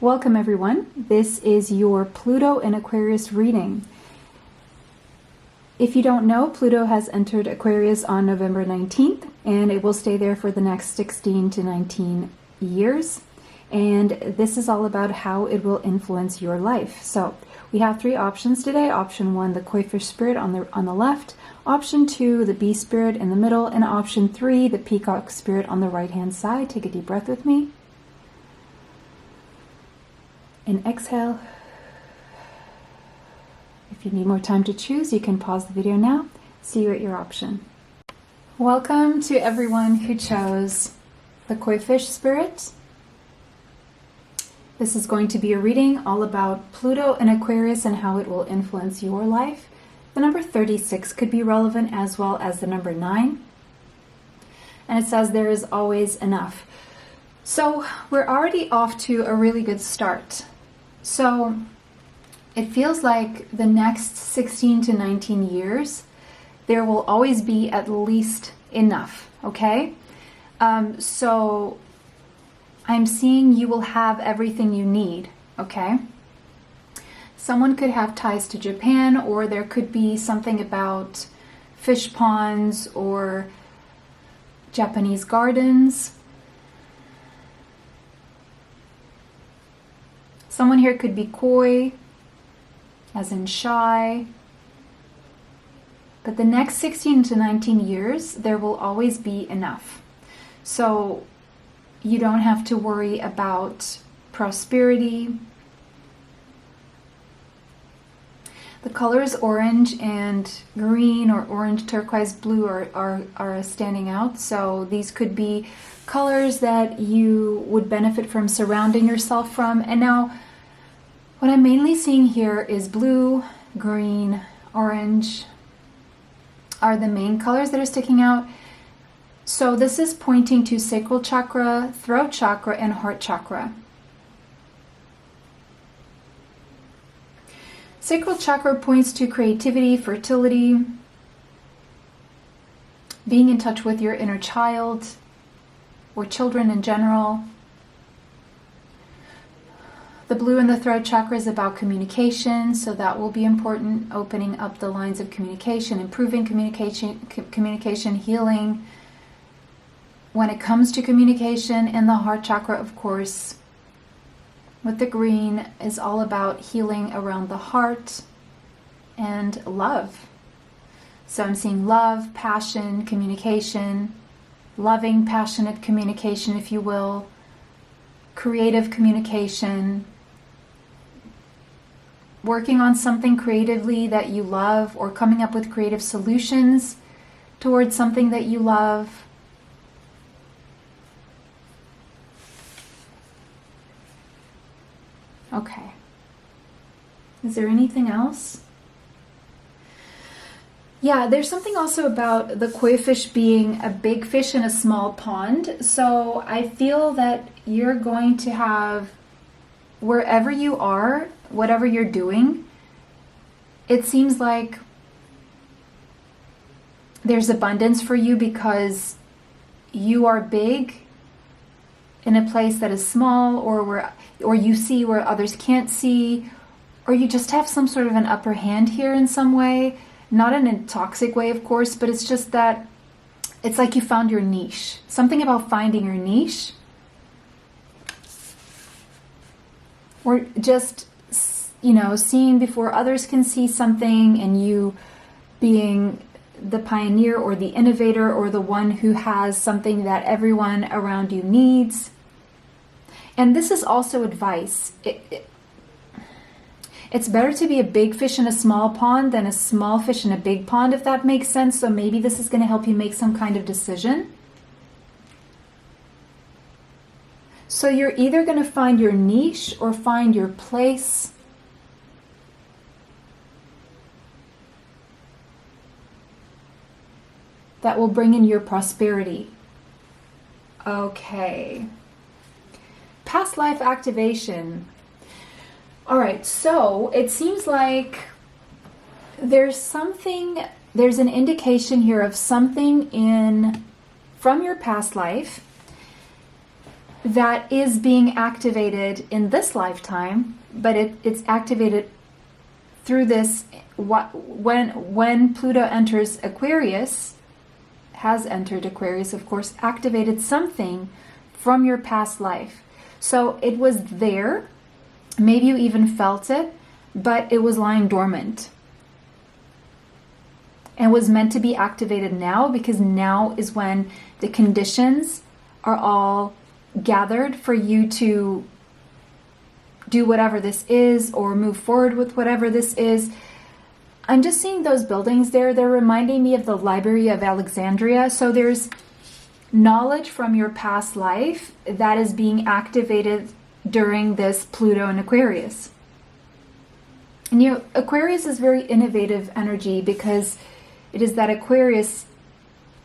Welcome everyone. This is your Pluto in Aquarius reading. If you don't know, Pluto has entered Aquarius on November 19th and it will stay there for the next 16 to 19 years. And this is all about how it will influence your life. So we have three options today. Option 1, the koi fish spirit on the left. Option 2, the bee spirit in the middle. And option 3, the peacock spirit on the right hand side. Take a deep breath with me. And exhale. If you need more time to choose, you can pause the video now. See you at your option. Welcome to everyone who chose the koi fish spirit. This is going to be a reading all about Pluto and Aquarius and how it will influence your life. The number 36 could be relevant as well as the number 9. And it says there is always enough. So we're already off to a really good start. So it feels like the next 16 to 19 years, there will always be at least enough, okay? So I'm seeing you will have everything you need, okay? Someone could have ties to Japan, or there could be something about fish ponds or Japanese gardens. Someone here could be koi, as in shy. But the next 16 to 19 years, there will always be enough. So you don't have to worry about prosperity. The colors orange and green or orange, turquoise, blue are standing out. So these could be colors that you would benefit from surrounding yourself from. And now, what I'm mainly seeing here is blue, green, orange are the main colors that are sticking out. So this is pointing to sacral chakra, throat chakra, and heart chakra. Sacral chakra points to creativity, fertility, being in touch with your inner child or children in general. The blue in the throat chakra is about communication, so that will be important, opening up the lines of communication, improving communication, healing. When it comes to communication, and the heart chakra, of course, with the green, is all about healing around the heart and love. So I'm seeing love, passion, communication, loving, passionate communication, if you will, creative communication, working on something creatively that you love, or coming up with creative solutions towards something that you love. Okay. Is there anything else? Yeah, there's something also about the koi fish being a big fish in a small pond. So I feel that you're going to have, wherever you are, whatever you're doing, it seems like there's abundance for you because you are big in a place that is small, or you see where others can't see, or you just have some sort of an upper hand here in some way. Not in a toxic way, of course, but it's just that it's like you found your niche. Something about finding your niche. Or just, you know, seeing before others can see something, and you being the pioneer or the innovator or the one who has something that everyone around you needs. And this is also advice. It's better to be a big fish in a small pond than a small fish in a big pond, if that makes sense. So maybe this is going to help you make some kind of decision. So you're either going to find your niche or find your place. That will bring in your prosperity. Okay. Past life activation. All right, so it seems like there's an indication here of something from your past life that is being activated in this lifetime, but it's activated through this. When Pluto enters Aquarius, has entered Aquarius, of course, activated something from your past life. So it was there, maybe you even felt it, but it was lying dormant and was meant to be activated now, because now is when the conditions are all gathered for you to do whatever this is or move forward with whatever this is. I'm just seeing those buildings there. They're reminding me of the Library of Alexandria. So there's knowledge from your past life that is being activated during this Pluto and Aquarius. And you know, Aquarius is very innovative energy, because it is that Aquarius,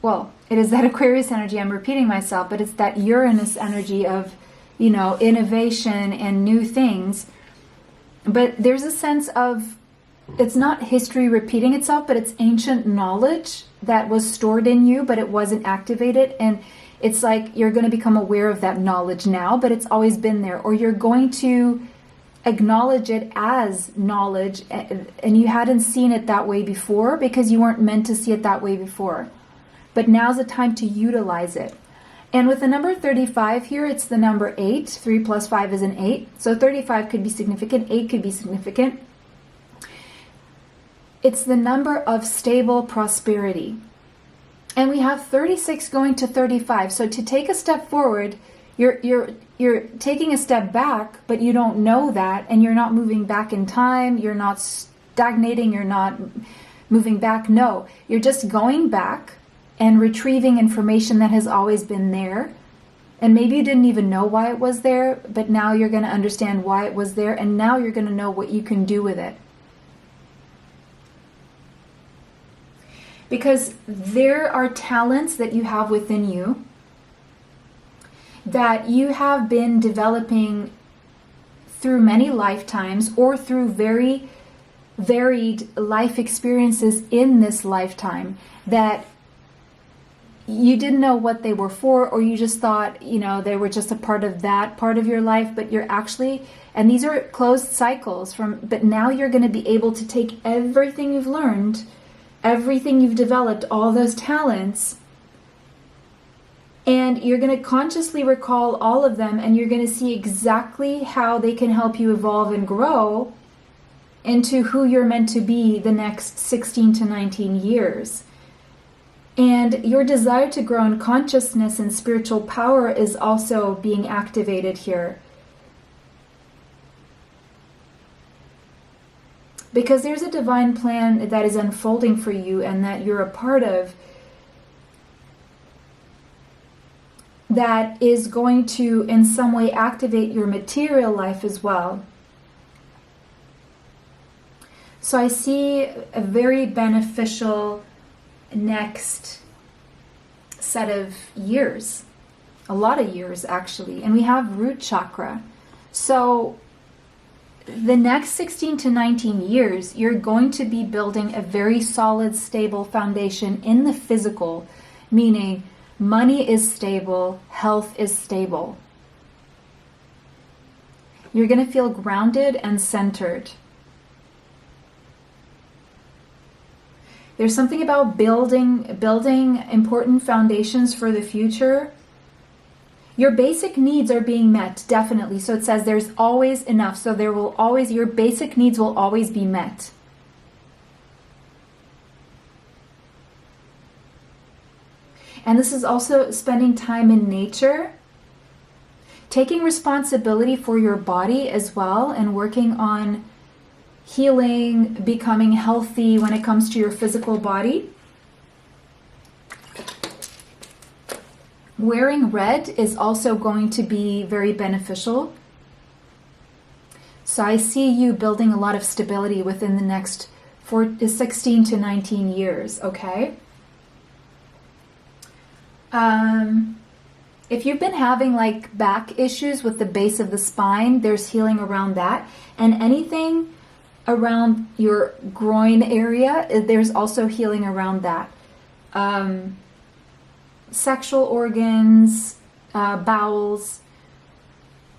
well, it is that Aquarius energy, I'm repeating myself, but it's that Uranus energy of, you know, innovation and new things. But there's a sense of, it's not history repeating itself, but it's ancient knowledge that was stored in you, but it wasn't activated. And it's like you're going to become aware of that knowledge now, but it's always been there. Or you're going to acknowledge it as knowledge, and you hadn't seen it that way before because you weren't meant to see it that way before. But now's the time to utilize it. And with the number 35 here, it's the number 8. 3 plus 5 is an 8. So 35 could be significant, 8 could be significant. It's the number of stable prosperity. And we have 36 going to 35. So to take a step forward, you're taking a step back, but you don't know that, and you're not moving back in time, you're not stagnating, you're not moving back. No, you're just going back and retrieving information that has always been there. And maybe you didn't even know why it was there, but now you're going to understand why it was there, and now you're going to know what you can do with it. Because there are talents that you have within you that you have been developing through many lifetimes, or through very varied life experiences in this lifetime, that you didn't know what they were for, or you just thought, you know, they were just a part of that part of your life, but you're actually, and these are closed cycles but now you're going to be able to take everything you've learned, everything you've developed, all those talents, and you're going to consciously recall all of them, and you're going to see exactly how they can help you evolve and grow into who you're meant to be the next 16 to 19 years. And your desire to grow in consciousness and spiritual power is also being activated here. Because there's a divine plan that is unfolding for you and that you're a part of, that is going to in some way activate your material life as well. So I see a very beneficial next set of years, a lot of years actually. And we have root chakra. So the next 16 to 19 years, you're going to be building a very solid, stable foundation in the physical, meaning money is stable, health is stable. You're going to feel grounded and centered. There's something about building important foundations for the future. Your basic needs are being met, definitely. So it says there's always enough. So there will always, your basic needs will always be met. And this is also spending time in nature, taking responsibility for your body as well, and working on healing, becoming healthy when it comes to your physical body. Wearing red is also going to be very beneficial. So I see you building a lot of stability within the next 16 to 19 years, okay? If you've been having like back issues with the base of the spine, there's healing around that. And anything around your groin area, there's also healing around that. Sexual organs, bowels,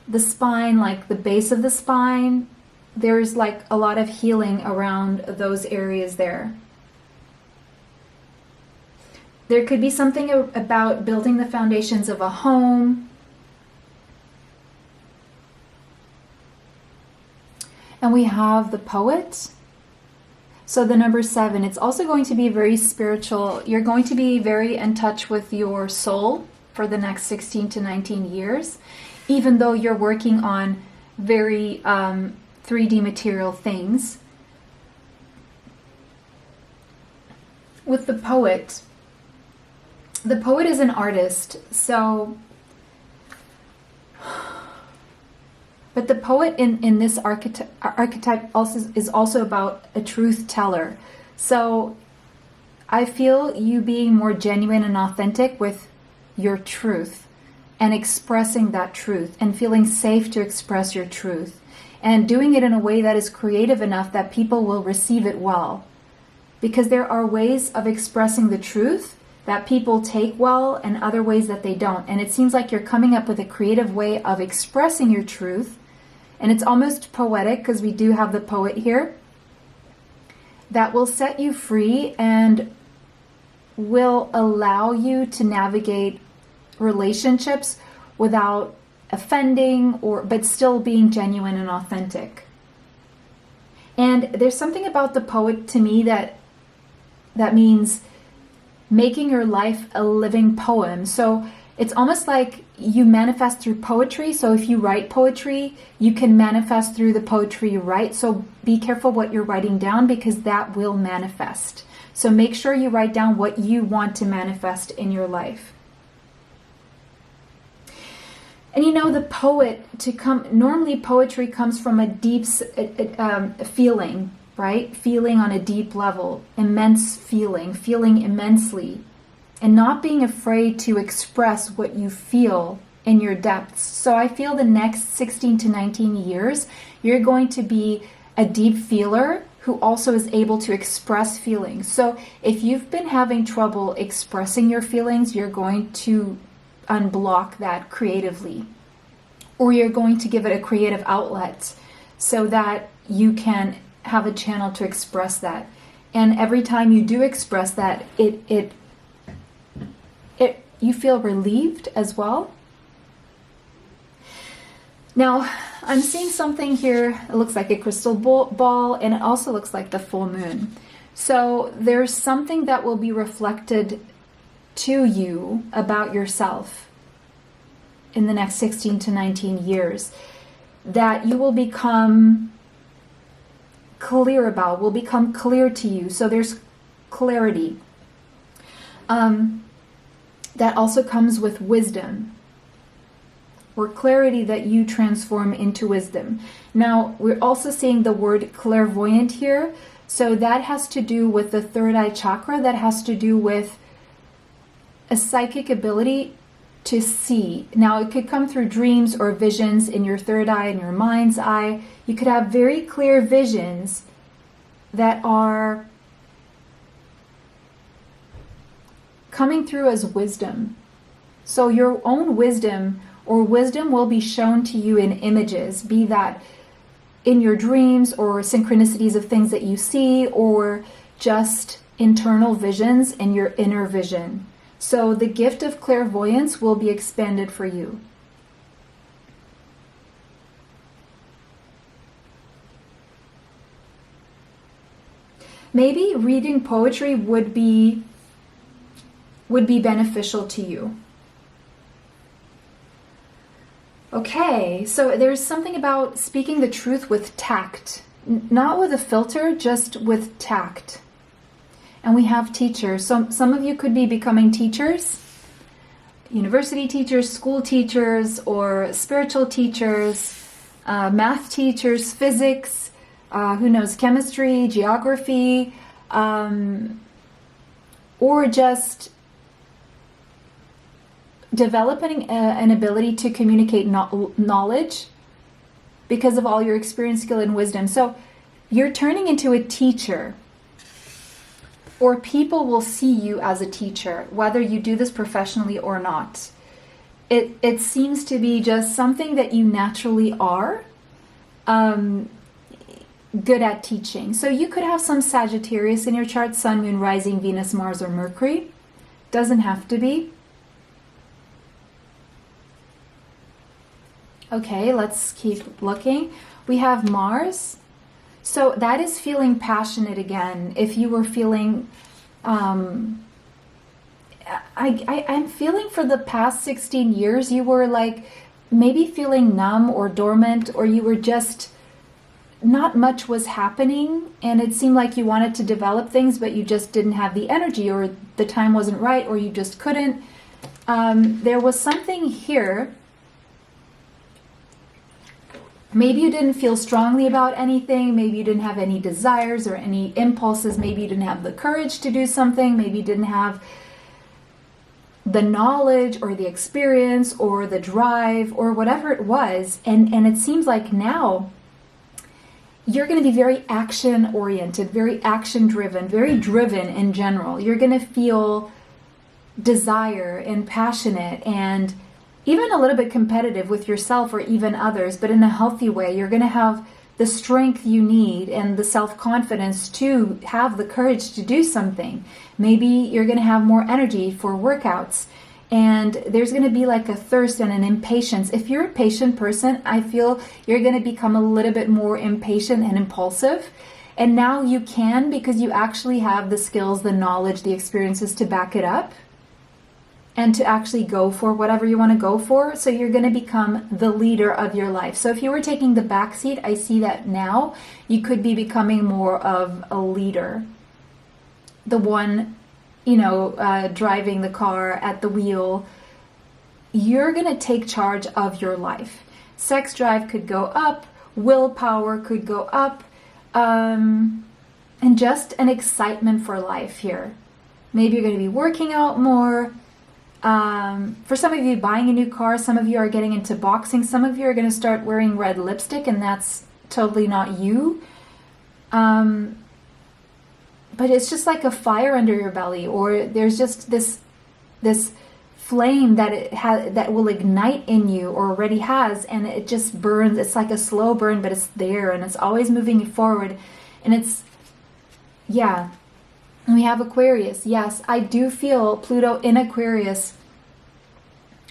the spine, like the base of the spine, there's like a lot of healing around those areas there. There could be something about building the foundations of a home. And we have the Poet. So the number 7, it's also going to be very spiritual. You're going to be very in touch with your soul for the next 16 to 19 years, even though you're working on very 3D material things. With the Poet is an artist, so... But the Poet in this archetype also is also about a truth teller. So I feel you being more genuine and authentic with your truth and expressing that truth and feeling safe to express your truth and doing it in a way that is creative enough that people will receive it well. Because there are ways of expressing the truth that people take well and other ways that they don't. And it seems like you're coming up with a creative way of expressing your truth. And it's almost poetic because we do have the Poet here. That will set you free and will allow you to navigate relationships without offending but still being genuine and authentic. And there's something about the Poet to me that means making your life a living poem. So it's almost like you manifest through poetry. So if you write poetry, you can manifest through the poetry you write. So be careful what you're writing down because that will manifest. So make sure you write down what you want to manifest in your life. And you know, the Poet normally poetry comes from a deep feeling, right? Feeling on a deep level, immense feeling immensely. And not being afraid to express what you feel in your depths. So I feel the next 16 to 19 years, you're going to be a deep feeler who also is able to express feelings. So if you've been having trouble expressing your feelings, you're going to unblock that creatively. Or you're going to give it a creative outlet so that you can have a channel to express that. And every time you do express that, you feel relieved as well. Now, I'm seeing something here. It looks like a crystal ball, and it also looks like the full moon. So there's something that will be reflected to you about yourself in the next 16 to 19 years that you will become clear about, will become clear to you. So there's clarity. That also comes with wisdom, or clarity that you transform into wisdom. Now, we're also seeing the word clairvoyant here. So that has to do with the third eye chakra. That has to do with a psychic ability to see. Now, it could come through dreams or visions in your third eye, in your mind's eye. You could have very clear visions that are coming through as wisdom. So your own wisdom or wisdom will be shown to you in images, be that in your dreams or synchronicities of things that you see, or just internal visions in your inner vision. So the gift of clairvoyance will be expanded for you. Maybe reading poetry would be beneficial to you. Okay, so there's something about speaking the truth with tact. Not with a filter, just with tact. And we have teachers. Some of you could be becoming teachers, university teachers, school teachers, or spiritual teachers, math teachers, physics, who knows, chemistry, geography, or just developing an ability to communicate knowledge because of all your experience, skill, and wisdom. So you're turning into a teacher, or people will see you as a teacher, whether you do this professionally or not. it seems to be just something that you naturally are good at teaching. So you could have some Sagittarius in your chart, Sun, Moon, Rising, Venus, Mars, or Mercury. Doesn't have to be. Okay, let's keep looking. We have Mars. So that is feeling passionate again. If you were feeling, I'm feeling for the past 16 years, you were like maybe feeling numb or dormant, or you were just, not much was happening, and it seemed like you wanted to develop things, but you just didn't have the energy, or the time wasn't right, or you just couldn't. There was something here. Maybe you didn't feel strongly about anything. Maybe you didn't have any desires or any impulses. Maybe you didn't have the courage to do something. Maybe you didn't have the knowledge or the experience or the drive or whatever it was. And it seems like now you're going to be very action oriented, very action driven, very driven in general. You're going to feel desire and passionate and even a little bit competitive with yourself or even others, but in a healthy way. You're going to have the strength you need and the self-confidence to have the courage to do something. Maybe you're going to have more energy for workouts, and there's going to be like a thirst and an impatience. If you're a patient person, I feel you're going to become a little bit more impatient and impulsive. And now you can, because you actually have the skills, the knowledge, the experiences to back it up, and to actually go for whatever you want to go for. So you're going to become the leader of your life. So if you were taking the back seat, I see that now you could be becoming more of a leader. The one, driving the car at the wheel. You're going to take charge of your life. Sex drive could go up. Willpower could go up. And just an excitement for life here. Maybe you're going to be working out more. For some of you, buying a new car. Some of you are getting into boxing. Some of you are going to start wearing red lipstick, and that's totally not you. But it's just like a fire under your belly, or there's just this flame that will ignite in you, or already has, and it just burns. It's like a slow burn, but it's there, and it's always moving you forward. And it's, yeah. We have Aquarius. Yes, I do feel Pluto in Aquarius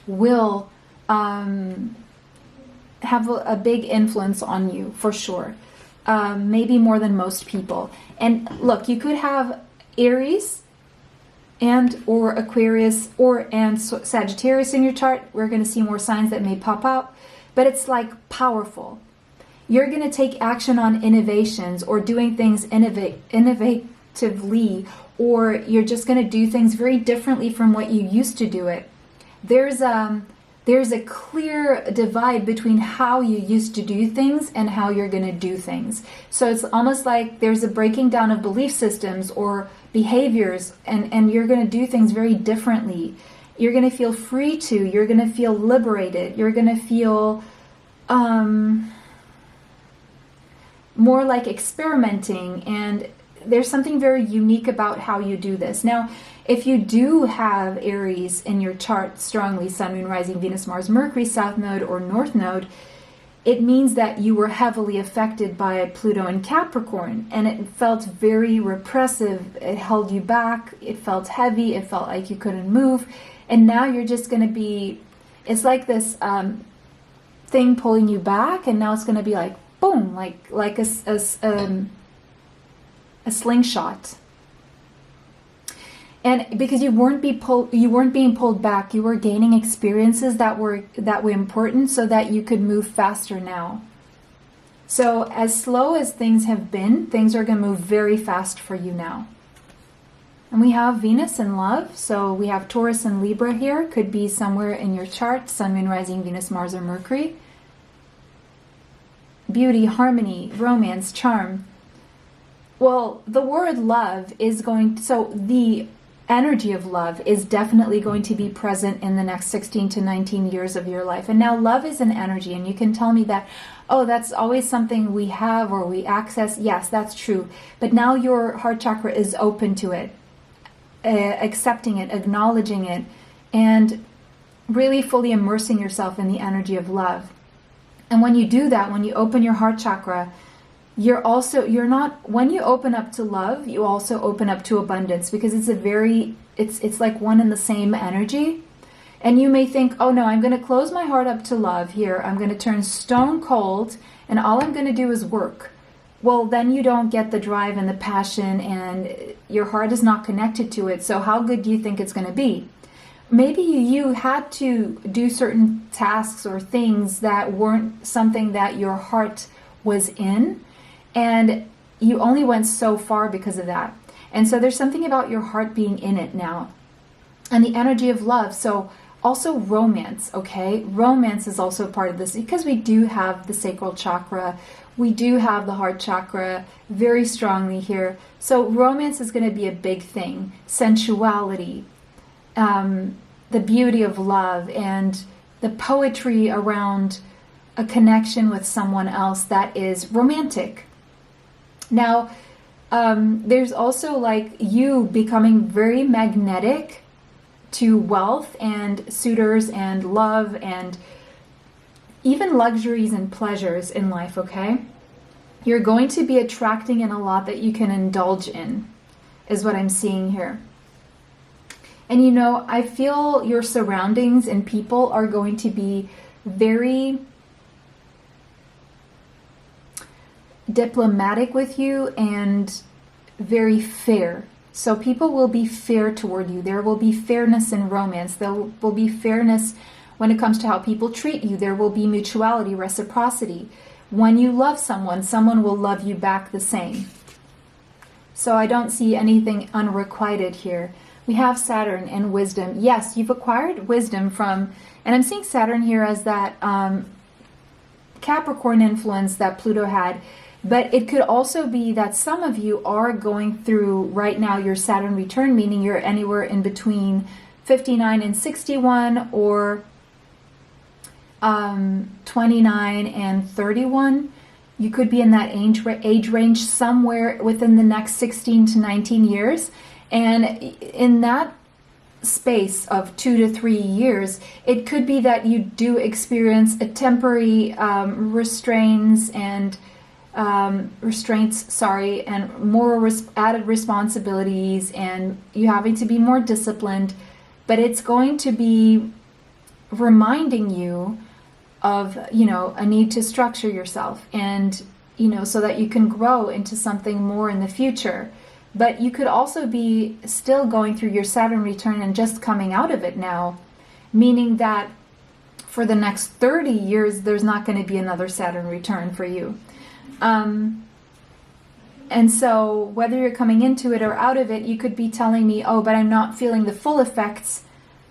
will have a big influence on you, for sure. Maybe more than most people. And look, you could have Aries or Aquarius and Sagittarius in your chart. We're going to see more signs that may pop up, but it's like powerful. You're going to take action on innovations or doing things innovatively, or you're just going to do things very differently from what you used to do it. There's a clear divide between how you used to do things and how you're going to do things. So it's almost like there's a breaking down of belief systems or behaviors, and you're going to do things very differently. You're going to feel free to. You're going to feel liberated. You're going to feel more like experimenting, and there's something very unique about how you do this. Now, if you do have Aries in your chart strongly, Sun, Moon, Rising, Venus, Mars, Mercury, South Node or North Node, it means that you were heavily affected by Pluto in Capricorn, and it felt very repressive. It held you back. It felt heavy. It felt like you couldn't move. And now you're just going to be, it's like this thing pulling you back, and now it's going to be like, boom, like a slingshot. And because you weren't being pulled back, you were gaining experiences that were important, so that you could move faster now. So as slow as things have been, things are going to move very fast for you now. And we have Venus in love, so we have Taurus and Libra here. Could be somewhere in your chart, Sun, Moon, Rising, Venus, Mars, or Mercury. Beauty, harmony, romance, charm. Well, the word love is the energy of love is definitely going to be present in the next 16 to 19 years of your life. And now love is an energy, and you can tell me that, oh, that's always something we have or we access. Yes, that's true. But now your heart chakra is open to it, accepting it, acknowledging it. And really fully immersing yourself in the energy of love. And when you do that, when you open your heart chakra, when you open up to love, you also open up to abundance, because it's like one and the same energy. And you may think, oh no, I'm going to close my heart up to love here. I'm going to turn stone cold and all I'm going to do is work. Well, then you don't get the drive and the passion and your heart is not connected to it. So how good do you think it's going to be? Maybe you had to do certain tasks or things that weren't something that your heart was in, and you only went so far because of that. And so there's something about your heart being in it now, and the energy of love. So also romance, okay? Romance is also part of this, because we do have the sacral chakra, we do have the heart chakra very strongly here. So romance is going to be a big thing. Sensuality, the beauty of love, and the poetry around a connection with someone else that is romantic. Now, there's also like you becoming very magnetic to wealth and suitors and love and even luxuries and pleasures in life, okay? You're going to be attracting in a lot that you can indulge in, is what I'm seeing here. And you know, I feel your surroundings and people are going to be very diplomatic with you and very fair. So people will be fair toward you. There will be fairness in romance. There will be fairness when it comes to how people treat you. There will be mutuality, reciprocity. When you love someone, someone will love you back the same. So I don't see anything unrequited here. We have Saturn and wisdom. Yes, you've acquired wisdom from, and I'm seeing Saturn here as that Capricorn influence that Pluto had. But it could also be that some of you are going through right now your Saturn return, meaning you're anywhere in between 59 and 61, or 29 and 31. You could be in that age range somewhere within the next 16 to 19 years. And in that space of 2 to 3 years, it could be that you do experience a temporary restraints, and more added responsibilities, and you having to be more disciplined. But it's going to be reminding you of, you know, a need to structure yourself, and, you know, so that you can grow into something more in the future. But you could also be still going through your Saturn return and just coming out of it now, meaning that for the next 30 years, there's not going to be another Saturn return for you. And so whether you're coming into it or out of it, you could be telling me, oh, but I'm not feeling the full effects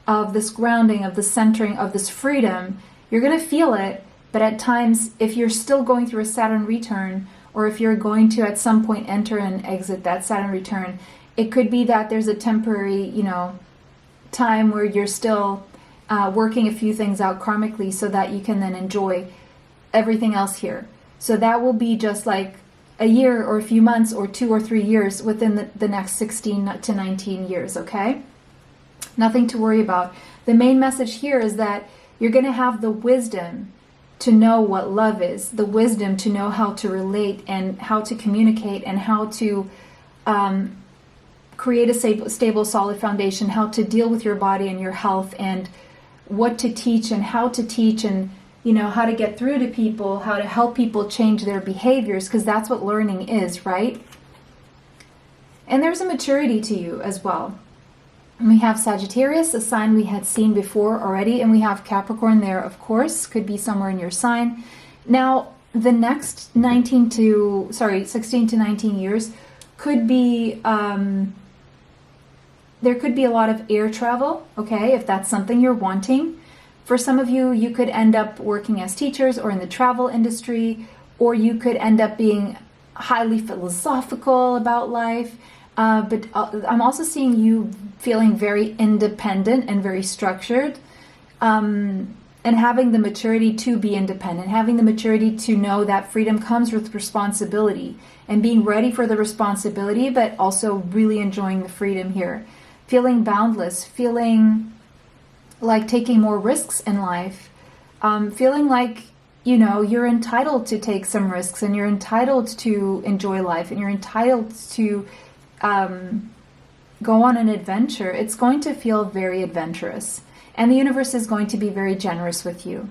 of this grounding, of the centering, of this freedom. You're going to feel it, but at times, if you're still going through a Saturn return, or if you're going to at some point enter and exit that Saturn return, it could be that there's a temporary, you know, time where you're still working a few things out karmically, so that you can then enjoy everything else here. So that will be just like a year or a few months or 2 or 3 years within the next 16 to 19 years, okay? Nothing to worry about. The main message here is that you're going to have the wisdom to know what love is, the wisdom to know how to relate and how to communicate and how to create a stable, solid foundation, how to deal with your body and your health, and what to teach and how to teach, and, you know, how to get through to people, how to help people change their behaviors, because that's what learning is, right? And there's a maturity to you as well. And we have Sagittarius, a sign we had seen before already, and we have Capricorn there, of course, could be somewhere in your sign. Now, the next 16 to 19 years could be, there could be a lot of air travel, okay, if that's something you're wanting. For some of you, you could end up working as teachers or in the travel industry, or you could end up being highly philosophical about life. But I'm also seeing you feeling very independent and very structured, and having the maturity to be independent, having the maturity to know that freedom comes with responsibility, and being ready for the responsibility, but also really enjoying the freedom here. Feeling boundless, feeling like taking more risks in life, feeling like, you know, you're entitled to take some risks and you're entitled to enjoy life and you're entitled to go on an adventure. It's going to feel very adventurous, and the universe is going to be very generous with you.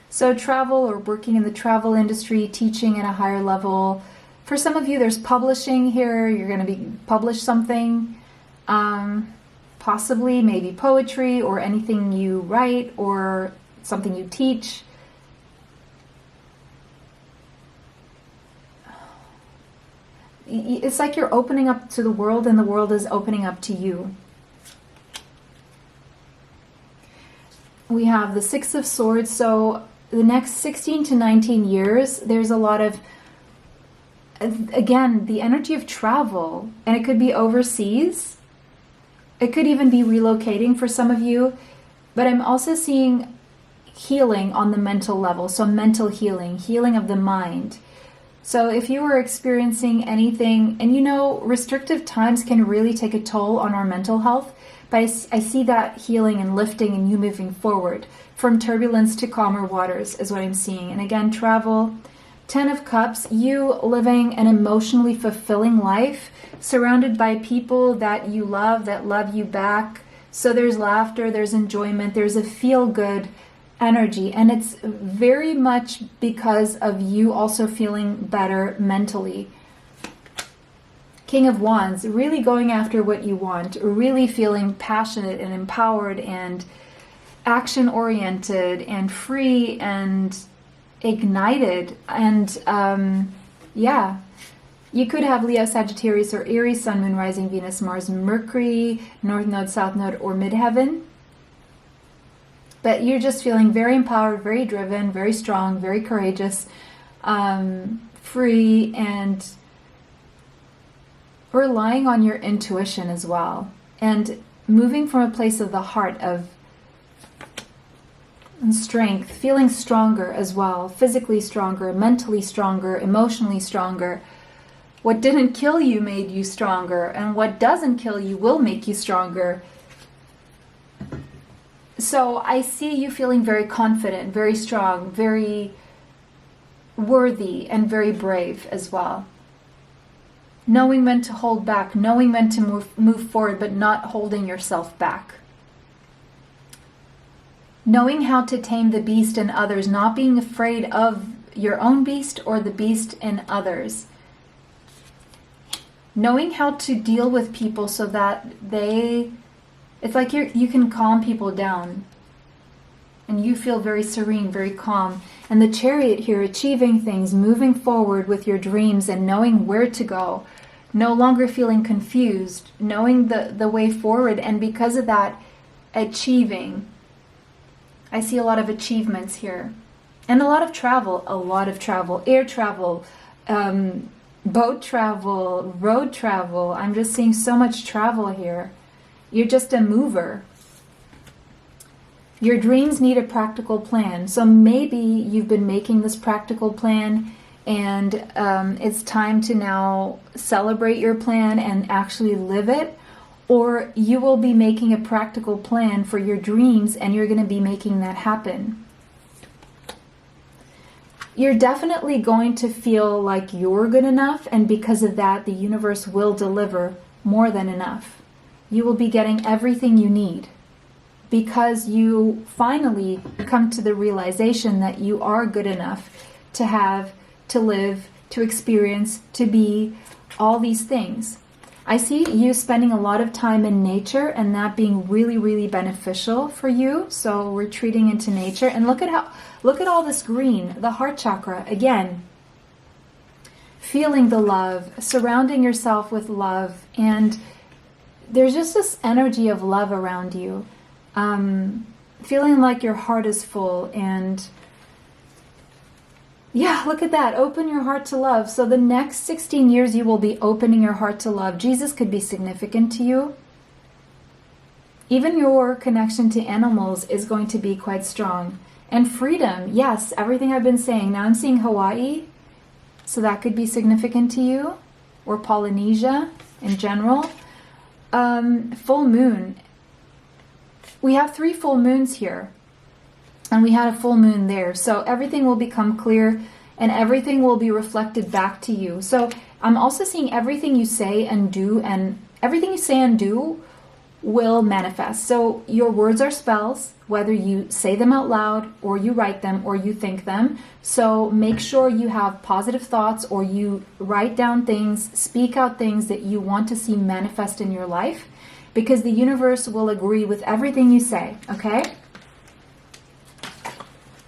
So travel, or working in the travel industry, teaching at a higher level. For some of you, there's publishing here. You're going to publish something, possibly maybe poetry or anything you write or something you teach. It's like you're opening up to the world and the world is opening up to you. We have the Six of Swords. So the next 16 to 19 years, there's a lot of, again, the energy of travel. And it could be overseas. It could even be relocating for some of you. But I'm also seeing healing on the mental level. So mental healing, healing of the mind. So if you were experiencing anything, and you know, restrictive times can really take a toll on our mental health, but I see that healing and lifting and you moving forward from turbulence to calmer waters is what I'm seeing. And again, travel, 10 of Cups, you living an emotionally fulfilling life, surrounded by people that you love, that love you back. So there's laughter, there's enjoyment, there's a feel-good energy, and it's very much because of you also feeling better mentally. King of Wands, really going after what you want, really feeling passionate and empowered and action-oriented and free and ignited. And yeah, you could have Leo, Sagittarius, or Aries, Sun, Moon, Rising, Venus, Mars, Mercury, North Node, South Node, or Midheaven. But you're just feeling very empowered, very driven, very strong, very courageous, free, and relying on your intuition as well. And moving from a place of the heart of strength, feeling stronger as well, physically stronger, mentally stronger, emotionally stronger. What didn't kill you made you stronger, and what doesn't kill you will make you stronger. So I see you feeling very confident, very strong, very worthy, and very brave as well. Knowing when to hold back, knowing when to move forward, but not holding yourself back. Knowing how to tame the beast in others, not being afraid of your own beast or the beast in others. Knowing how to deal with people so that it's like you can calm people down. And you feel very serene, very calm. And the Chariot here, achieving things, moving forward with your dreams and knowing where to go. No longer feeling confused, knowing the way forward. And because of that, achieving. I see a lot of achievements here. And a lot of travel, air travel, boat travel, road travel. I'm just seeing so much travel here. You're just a mover. Your dreams need a practical plan. So maybe you've been making this practical plan and it's time to now celebrate your plan and actually live it. Or you will be making a practical plan for your dreams and you're going to be making that happen. You're definitely going to feel like you're good enough, and because of that, the universe will deliver more than enough. You will be getting everything you need because you finally come to the realization that you are good enough to have, to live, to experience, to be all these things. I see you spending a lot of time in nature and that being really, really beneficial for you. So retreating into nature, and look at all this green, the heart chakra again. Feeling the love, surrounding yourself with love, and there's just this energy of love around you. Feeling like your heart is full, and yeah, look at that. Open your heart to love. So the next 16 years you will be opening your heart to love. Jesus could be significant to you. Even your connection to animals is going to be quite strong. And freedom, yes, everything I've been saying. Now I'm seeing Hawaii, so that could be significant to you, or Polynesia in general. Full moon. we have 3 full moons here, and we had a full moon there. So everything will become clear and everything will be reflected back to you. So I'm also seeing everything you say and do, and everything you say and do will manifest. So your words are spells, whether you say them out loud or you write them or you think them. So make sure you have positive thoughts, or you write down things, speak out things that you want to see manifest in your life, because the universe will agree with everything you say, okay?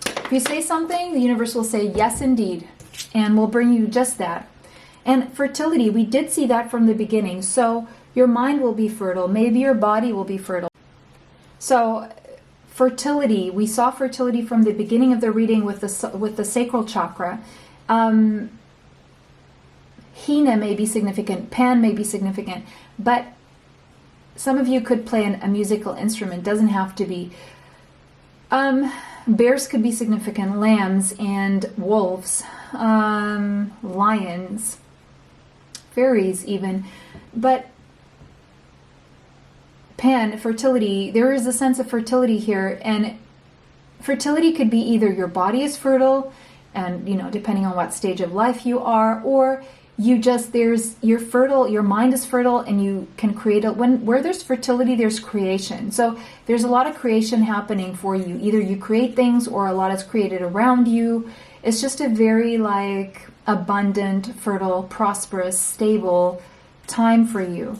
If you say something, the universe will say yes indeed, and will bring you just that. And fertility, we did see that from the beginning. So your mind will be fertile. Maybe your body will be fertile. So fertility, we saw fertility from the beginning of the reading with the sacral chakra. Hina may be significant. Pan may be significant. But some of you could play a musical instrument. Doesn't have to be. Bears could be significant. Lambs and wolves. Lions. Fairies even. But Pan, fertility, there is a sense of fertility here, and fertility could be either your body is fertile, and depending on what stage of life you are, or you're fertile, your mind is fertile, and you can create where there's fertility, there's creation. So there's a lot of creation happening for you. Either you create things or a lot is created around you. It's just a very abundant, fertile, prosperous, stable time for you.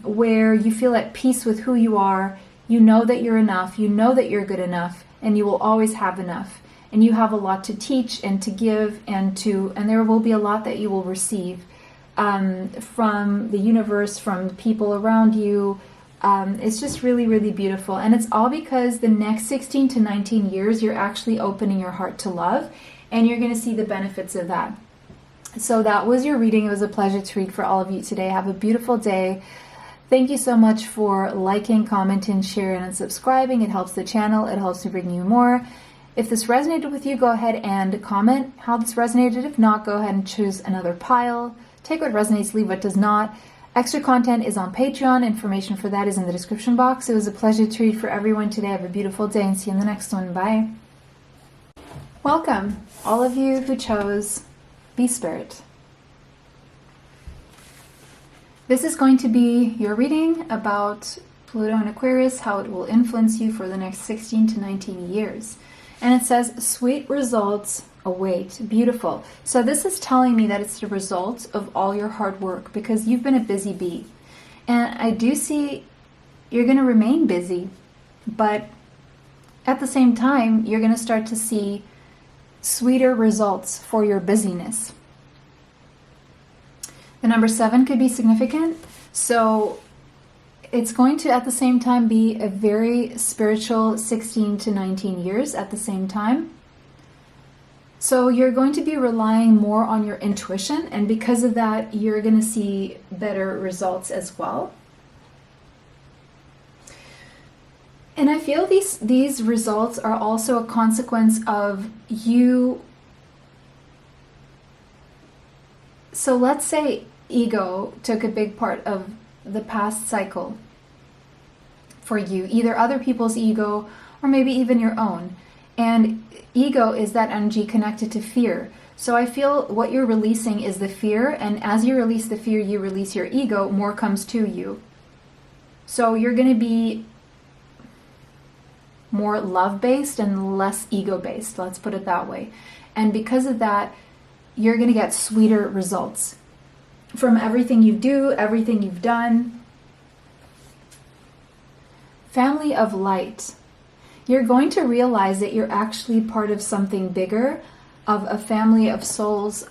Where you feel at peace with who you are, you know that you're enough, you know that you're good enough, and you will always have enough. And you have a lot to teach and to give, and there will be a lot that you will receive from the universe, from the people around you. It's just really, really beautiful. And it's all because the next 16 to 19 years, you're actually opening your heart to love, and you're going to see the benefits of that. So that was your reading. It was a pleasure to read for all of you today. Have a beautiful day. Thank you so much for liking, commenting, sharing, and subscribing. It helps the channel. It helps me bring you more. If this resonated with you, go ahead and comment how this resonated. If not, go ahead and choose another pile. Take what resonates, leave what does not. Extra content is on Patreon. Information for that is in the description box. It was a pleasure to read for everyone today. Have a beautiful day and see you in the next one. Bye. Welcome, all of you who chose Be Spirit. This is going to be your reading about Pluto and Aquarius, how it will influence you for the next 16 to 19 years. And it says, sweet results await. Beautiful. So this is telling me that it's the result of all your hard work, because you've been a busy bee. And I do see you're going to remain busy, but at the same time, you're going to start to see sweeter results for your busyness. The number 7 could be significant. So it's going to at the same time be a very spiritual 16 to 19 years at the same time. So you're going to be relying more on your intuition, and because of that, you're going to see better results as well. And I feel these results are also a consequence of you. So let's say ego took a big part of the past cycle for you, either other people's ego or maybe even your own. And ego is that energy connected to fear. So I feel what you're releasing is the fear, and as you release the fear, you release your ego, more comes to you. So you're going to be more love-based and less ego-based, let's put it that way. And because of that, you're going to get sweeter results from everything you do, everything you've done. Family of light. You're going to realize that you're actually part of something bigger, of a family of souls,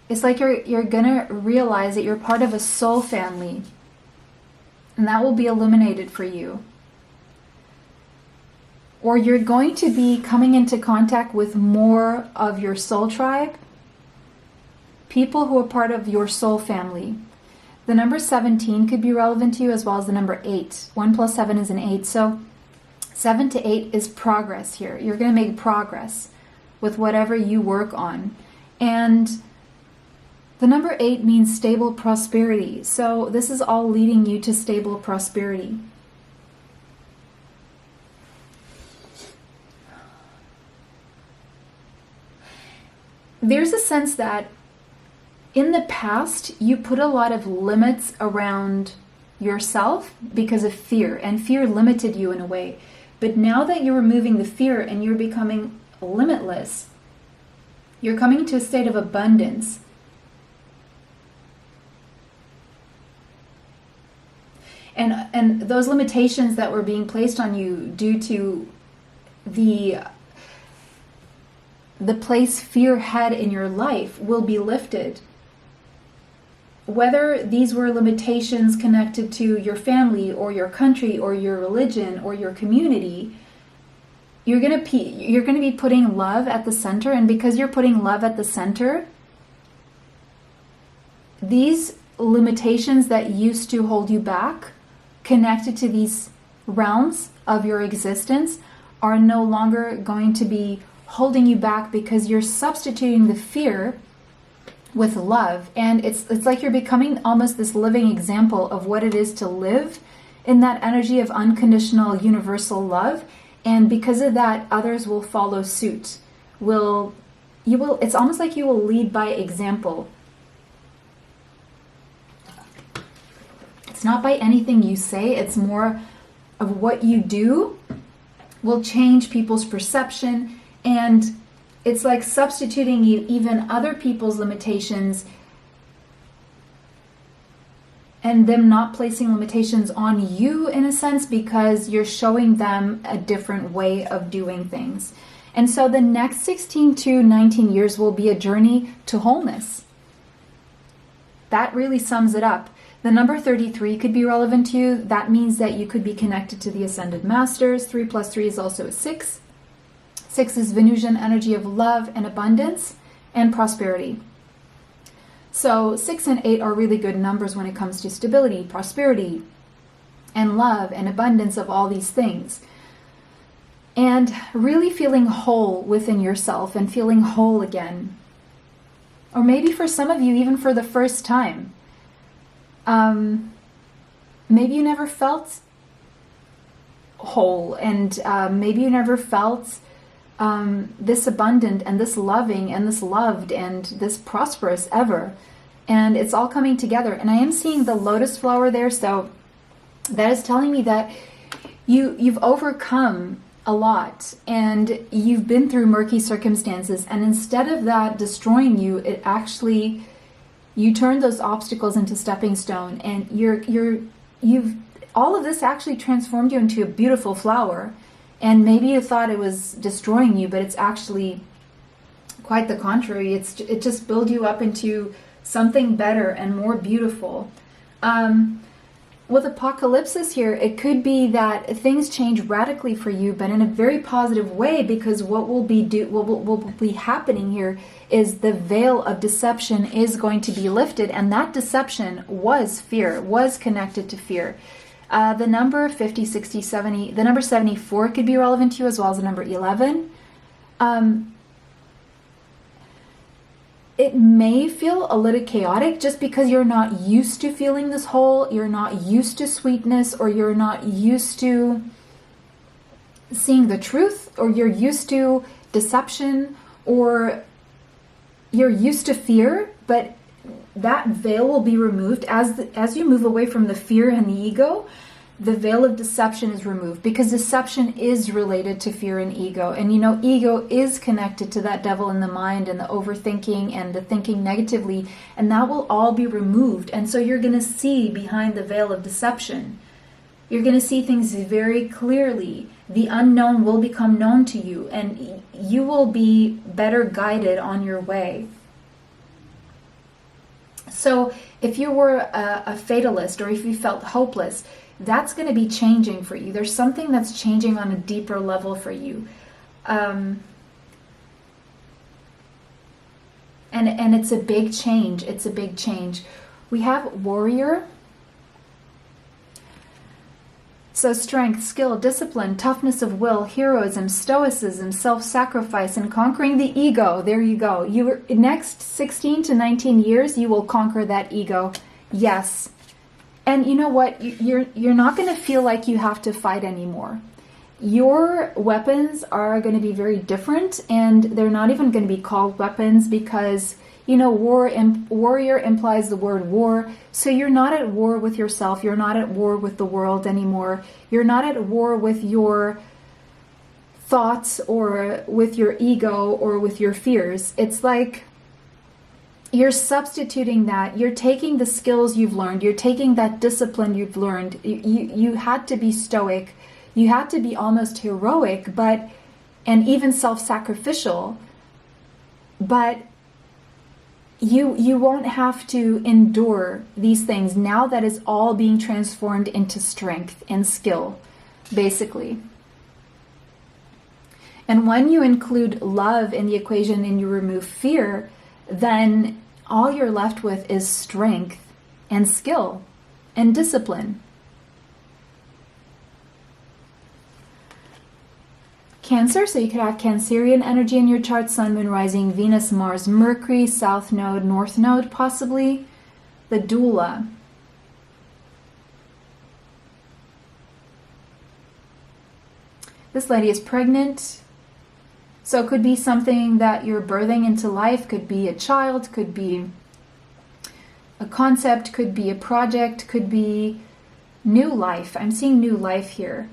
it's like you're going to realize that you're part of a soul family, and that will be illuminated for you. Or you're going to be coming into contact with more of your soul tribe, people who are part of your soul family. The number 17 could be relevant to you, as well as the number 8. 1 plus 7 is an 8. So 7 to 8 is progress here. You're going to make progress with whatever you work on. And the number 8 means stable prosperity. So this is all leading you to stable prosperity. there's a sense that in the past, you put a lot of limits around yourself because of fear, and fear limited you in a way. But now that you're removing the fear and you're becoming limitless, you're coming to a state of abundance. And those limitations that were being placed on you due to the place fear had in your life will be lifted. Whether these were limitations connected to your family or your country or your religion or your community, you're going to be putting love at the center. And because you're putting love at the center, these limitations that used to hold you back, connected to these realms of your existence, are no longer going to be holding you back, because you're substituting the fear with love. And it's like you're becoming almost this living example of what it is to live in that energy of unconditional universal love. And because of that, others will follow suit. It's almost like you will lead by example. It's not by anything you say, it's more of what you do will change people's perception. And it's like substituting even other people's limitations and them not placing limitations on you, in a sense, because you're showing them a different way of doing things. And so the next 16 to 19 years will be a journey to wholeness. That really sums it up. The number 33 could be relevant to you. That means that you could be connected to the Ascended Masters. 3 plus 3 is also a 6. 6 is Venusian energy of love and abundance and prosperity. So 6 and 8 are really good numbers when it comes to stability, prosperity, and love and abundance of all these things. And really feeling whole within yourself and feeling whole again. Or maybe for some of you, even for the first time. Maybe you never felt whole, and maybe you never felt this abundant and this loving and this loved and this prosperous ever. And it's all coming together. And I am seeing the lotus flower there, so that is telling me that you've overcome a lot and you've been through murky circumstances, and instead of that destroying you, it actually, you turned those obstacles into stepping stone, and you've all of this actually transformed you into a beautiful flower. And maybe you thought it was destroying you, but it's actually quite the contrary. It just built you up into something better and more beautiful. With apocalypsis here, it could be that things change radically for you, but in a very positive way, because what will be happening here is the veil of deception is going to be lifted, and that deception was fear, was connected to fear. The number 50, 60, 70, the number 74 could be relevant to you, as well as the number 11. It may feel a little chaotic just because you're not used to feeling this whole, you're not used to sweetness, or you're not used to seeing the truth, or you're used to deception, or you're used to fear, but that veil will be removed as you move away from the fear and the ego. The veil of deception is removed, because deception is related to fear and ego. And ego is connected to that devil in the mind and the overthinking and the thinking negatively, and that will all be removed. And so you're going to see behind the veil of deception. You're going to see things very clearly. The unknown will become known to you, and you will be better guided on your way. So if you were a fatalist, or if you felt hopeless, that's going to be changing for you. There's something that's changing on a deeper level for you. And it's a big change. It's a big change. We have warrior. So strength, skill, discipline, toughness of will, heroism, stoicism, self-sacrifice, and conquering the ego. There you go. Next 16 to 19 years, you will conquer that ego. Yes. And you know what? You're not going to feel like you have to fight anymore. your weapons are going to be very different, and they're not even going to be called weapons because, you know, warrior implies the word war. So you're not at war with yourself. You're not at war with the world anymore. You're not at war with your thoughts or with your ego or with your fears. It's like you're substituting that. You're taking the skills you've learned. You're taking that discipline you've learned. You had to be stoic. You had to be almost heroic, and even self-sacrificial. But you won't have to endure these things now that is all being transformed into strength and skill, basically. And when you include love in the equation and you remove fear, then all you're left with is strength and skill and discipline. Cancer, so you could have Cancerian energy in your chart, Sun, Moon, Rising, Venus, Mars, Mercury, South Node, North Node, possibly. The doula. This lady is pregnant. So it could be something that you're birthing into life, could be a child, could be a concept, could be a project, could be new life. I'm seeing new life here.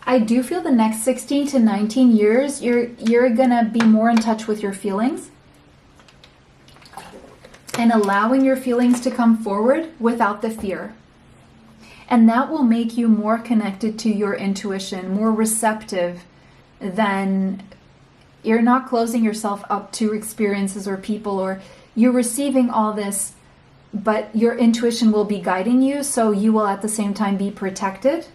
I do feel the next 16 to 19 years, you're gonna be more in touch with your feelings and allowing your feelings to come forward without the fear. And that will make you more connected to your intuition, more receptive than you're not closing yourself up to experiences or people, or you're receiving all this, but your intuition will be guiding you, so you will at the same time be protected.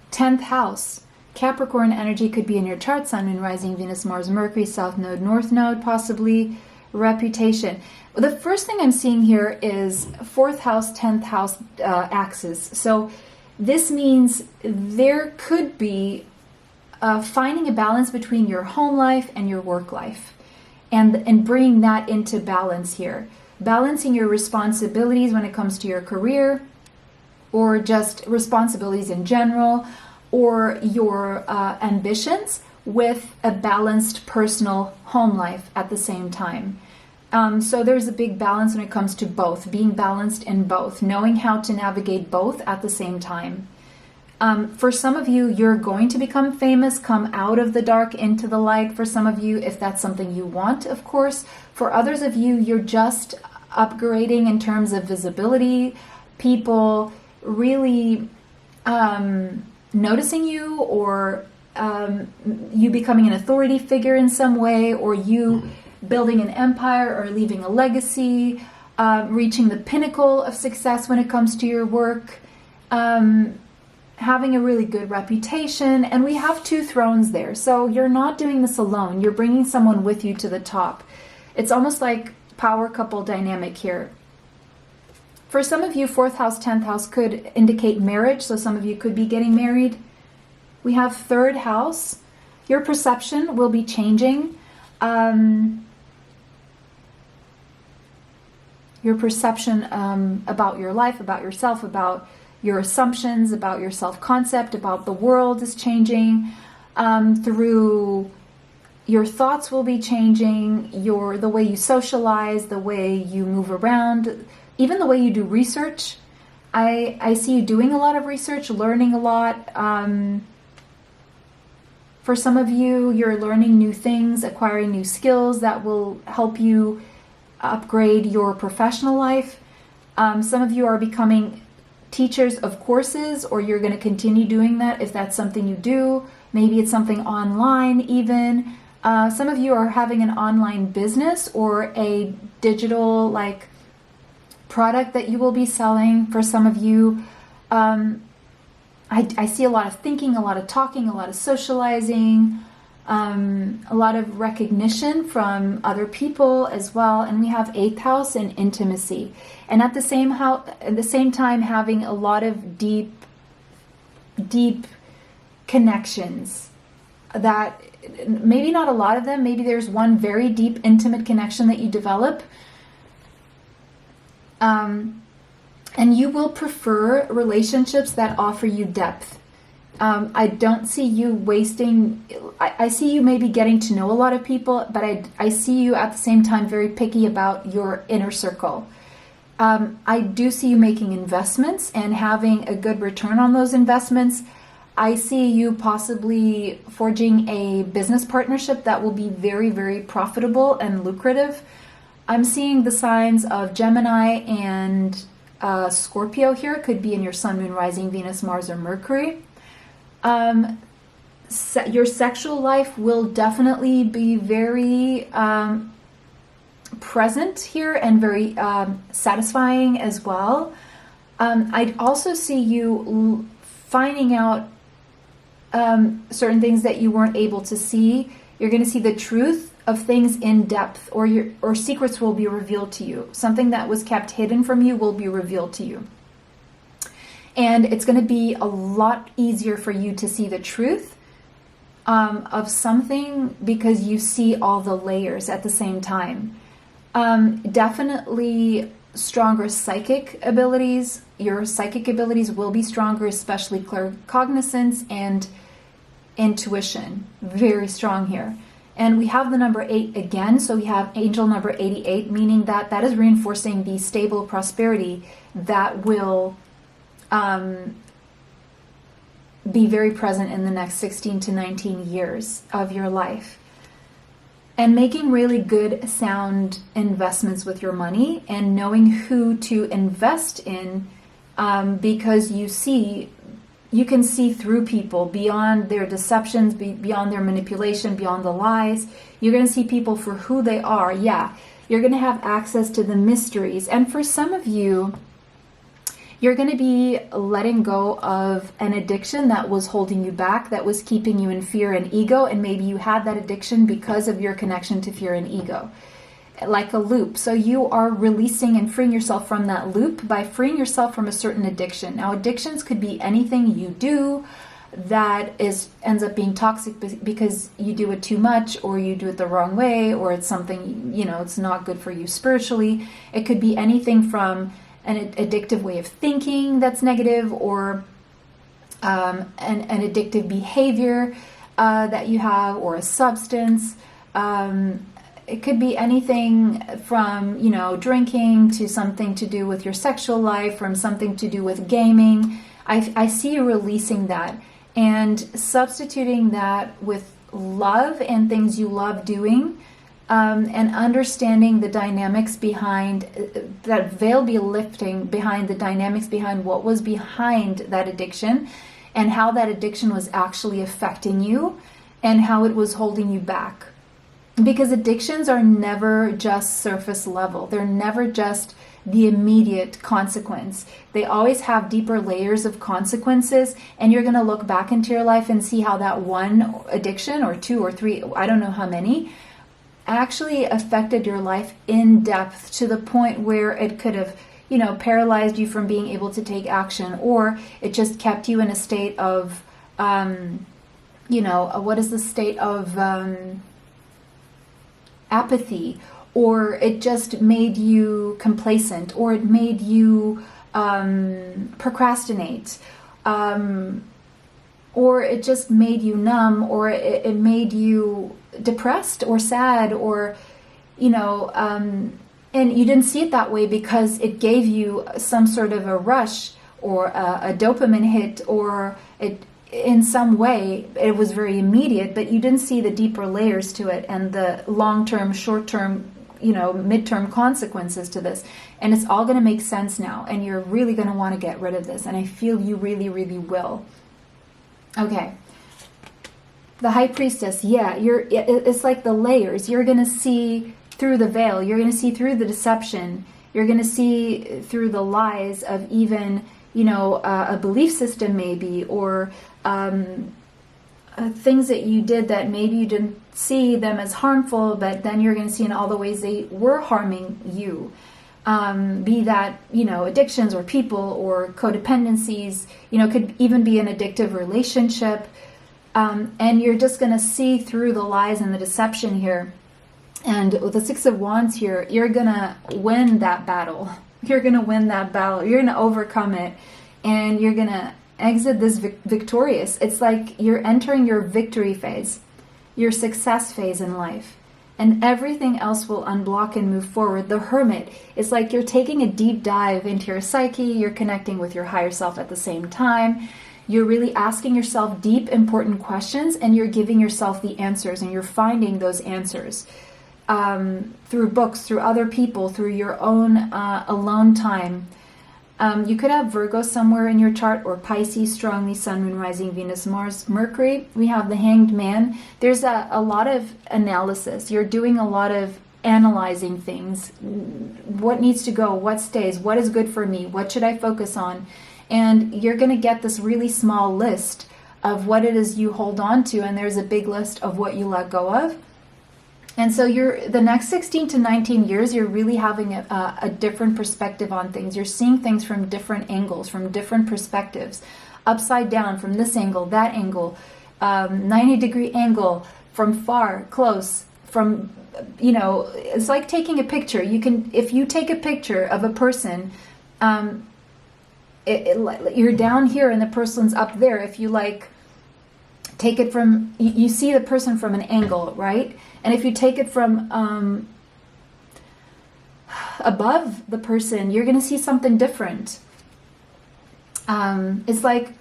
10th house, Capricorn energy could be in your chart, Sun, Moon, Rising, Venus, Mars, Mercury, South Node, North Node, possibly. Reputation. The first thing I'm seeing here is 4th house, 10th house axis. So this means there could be finding a balance between your home life and your work life, and bringing that into balance here. Balancing your responsibilities when it comes to your career, or just responsibilities in general, or your ambitions with a balanced personal home life at the same time. So there's a big balance when it comes to both, being balanced in both, knowing how to navigate both at the same time. For some of you, you're going to become famous, come out of the dark into the light. For some of you, if that's something you want, of course. For others of you, you're just upgrading in terms of visibility, people really noticing you, or you becoming an authority figure in some way, or you building an empire or leaving a legacy, reaching the pinnacle of success when it comes to your work, having a really good reputation. And we have 2 thrones there. So you're not doing this alone. You're bringing someone with you to the top. It's almost like power couple dynamic here. For some of you, 4th house, 10th house could indicate marriage. So some of you could be getting married. We have 3rd house. Your perception will be changing. Your perception about your life, about yourself, about your assumptions, about your self-concept, about the world is changing. Through your thoughts will be changing. The way you socialize, the way you move around, even the way you do research. I see you doing a lot of research, learning a lot. For some of you, you're learning new things, acquiring new skills that will help you upgrade your professional life. Some of you are becoming teachers of courses, or you're going to continue doing that if that's something you do. Maybe it's something online even. Some of you are having an online business or a digital product that you will be selling. For some of you, I see a lot of thinking, a lot of talking, a lot of socializing, a lot of recognition from other people as well. And we have 8th house and intimacy. And at the same time, having a lot of deep connections that maybe not a lot of them. Maybe there's one very deep, intimate connection that you develop. And you will prefer relationships that offer you depth. I don't see you wasting, I see you maybe getting to know a lot of people, but I see you at the same time very picky about your inner circle. I do see you making investments and having a good return on those investments. I see you possibly forging a business partnership that will be very, very profitable and lucrative. I'm seeing the signs of Gemini and Scorpio here. Could be in your Sun, Moon, Rising, Venus, Mars, or Mercury. Your sexual life will definitely be very present here and very satisfying as well. I'd also see you finding out certain things that you weren't able to see. You're going to see the truth of things in depth, or secrets will be revealed to you. Something that was kept hidden from you will be revealed to you. And it's going to be a lot easier for you to see the truth of something because you see all the layers at the same time. Definitely stronger psychic abilities. Your psychic abilities will be stronger, especially claircognizance and intuition. Very strong here. And we have the number 8 again, so we have angel number 88, meaning that that is reinforcing the stable prosperity that will be very present in the next 16 to 19 years of your life. And making really good, sound investments with your money and knowing who to invest in, because you can see through people beyond their deceptions, beyond their manipulation, beyond the lies. You're going to see people for who they are. Yeah, you're going to have access to the mysteries. And for some of you, you're going to be letting go of an addiction that was holding you back, that was keeping you in fear and ego, and maybe you had that addiction because of your connection to fear and ego, like a loop. So you are releasing and freeing yourself from that loop by freeing yourself from a certain addiction. Now, addictions could be anything you do that ends up being toxic because you do it too much, or you do it the wrong way, or it's something, it's not good for you spiritually. It could be anything from an addictive way of thinking that's negative, or an addictive behavior that you have, or a substance. It could be anything from, drinking to something to do with your sexual life, from something to do with gaming. I see you releasing that and substituting that with love and things you love doing. And understanding the dynamics behind that veil, be lifting behind the dynamics behind what was behind that addiction, and how that addiction was actually affecting you and how it was holding you back. Because addictions are never just surface level. They're never just the immediate consequence. They always have deeper layers of consequences, and you're going to look back into your life and see how that one addiction, or 2 or 3, I don't know how many, actually affected your life in depth to the point where it could have, paralyzed you from being able to take action, or it just kept you in a state of, what is the state of apathy, or it just made you complacent, or it made you procrastinate, or it just made you numb, or it made you depressed or sad, or and you didn't see it that way because it gave you some sort of a rush, or a dopamine hit, or it in some way it was very immediate, but you didn't see the deeper layers to it and the long-term, short-term, midterm consequences to this. And it's all going to make sense now, and you're really going to want to get rid of this, and I feel you really, really will. Okay. The High Priestess, it's like the layers. You're going to see through the veil. You're going to see through the deception. You're going to see through the lies of even, a belief system maybe, or things that you did that maybe you didn't see them as harmful, but then you're going to see in all the ways they were harming you. Be that, addictions, or people, or codependencies, could even be an addictive relationship. And you're just going to see through the lies and the deception here. And with the 6 of Wands here, you're going to win that battle. You're going to win that battle. You're going to overcome it. And you're going to exit this victorious. It's like you're entering your victory phase, your success phase in life. And everything else will unblock and move forward. The Hermit is like you're taking a deep dive into your psyche. You're connecting with your higher self at the same time. You're really asking yourself deep, important questions, and you're giving yourself the answers, and you're finding those answers through books, through other people, through your own alone time. You could have Virgo somewhere in your chart, or Pisces, strongly Sun, Moon, Rising, Venus, Mars, Mercury. We have the Hanged Man. There's a lot of analysis. You're doing a lot of analyzing things. What needs to go? What stays? What is good for me? What should I focus on? And you're going to get this really small list of what it is you hold on to, and there's a big list of what you let go of. And so the next 16 to 19 years, you're really having a different perspective on things. You're seeing things from different angles, from different perspectives, upside down, from this angle, that angle, 90-degree angle, from far, close, from, it's like taking a picture. If you take a picture of a person, you're down here and the person's up there. If you take it from, you see the person from an angle, right? And if you take it from above the person, you're going to see something different. It's like,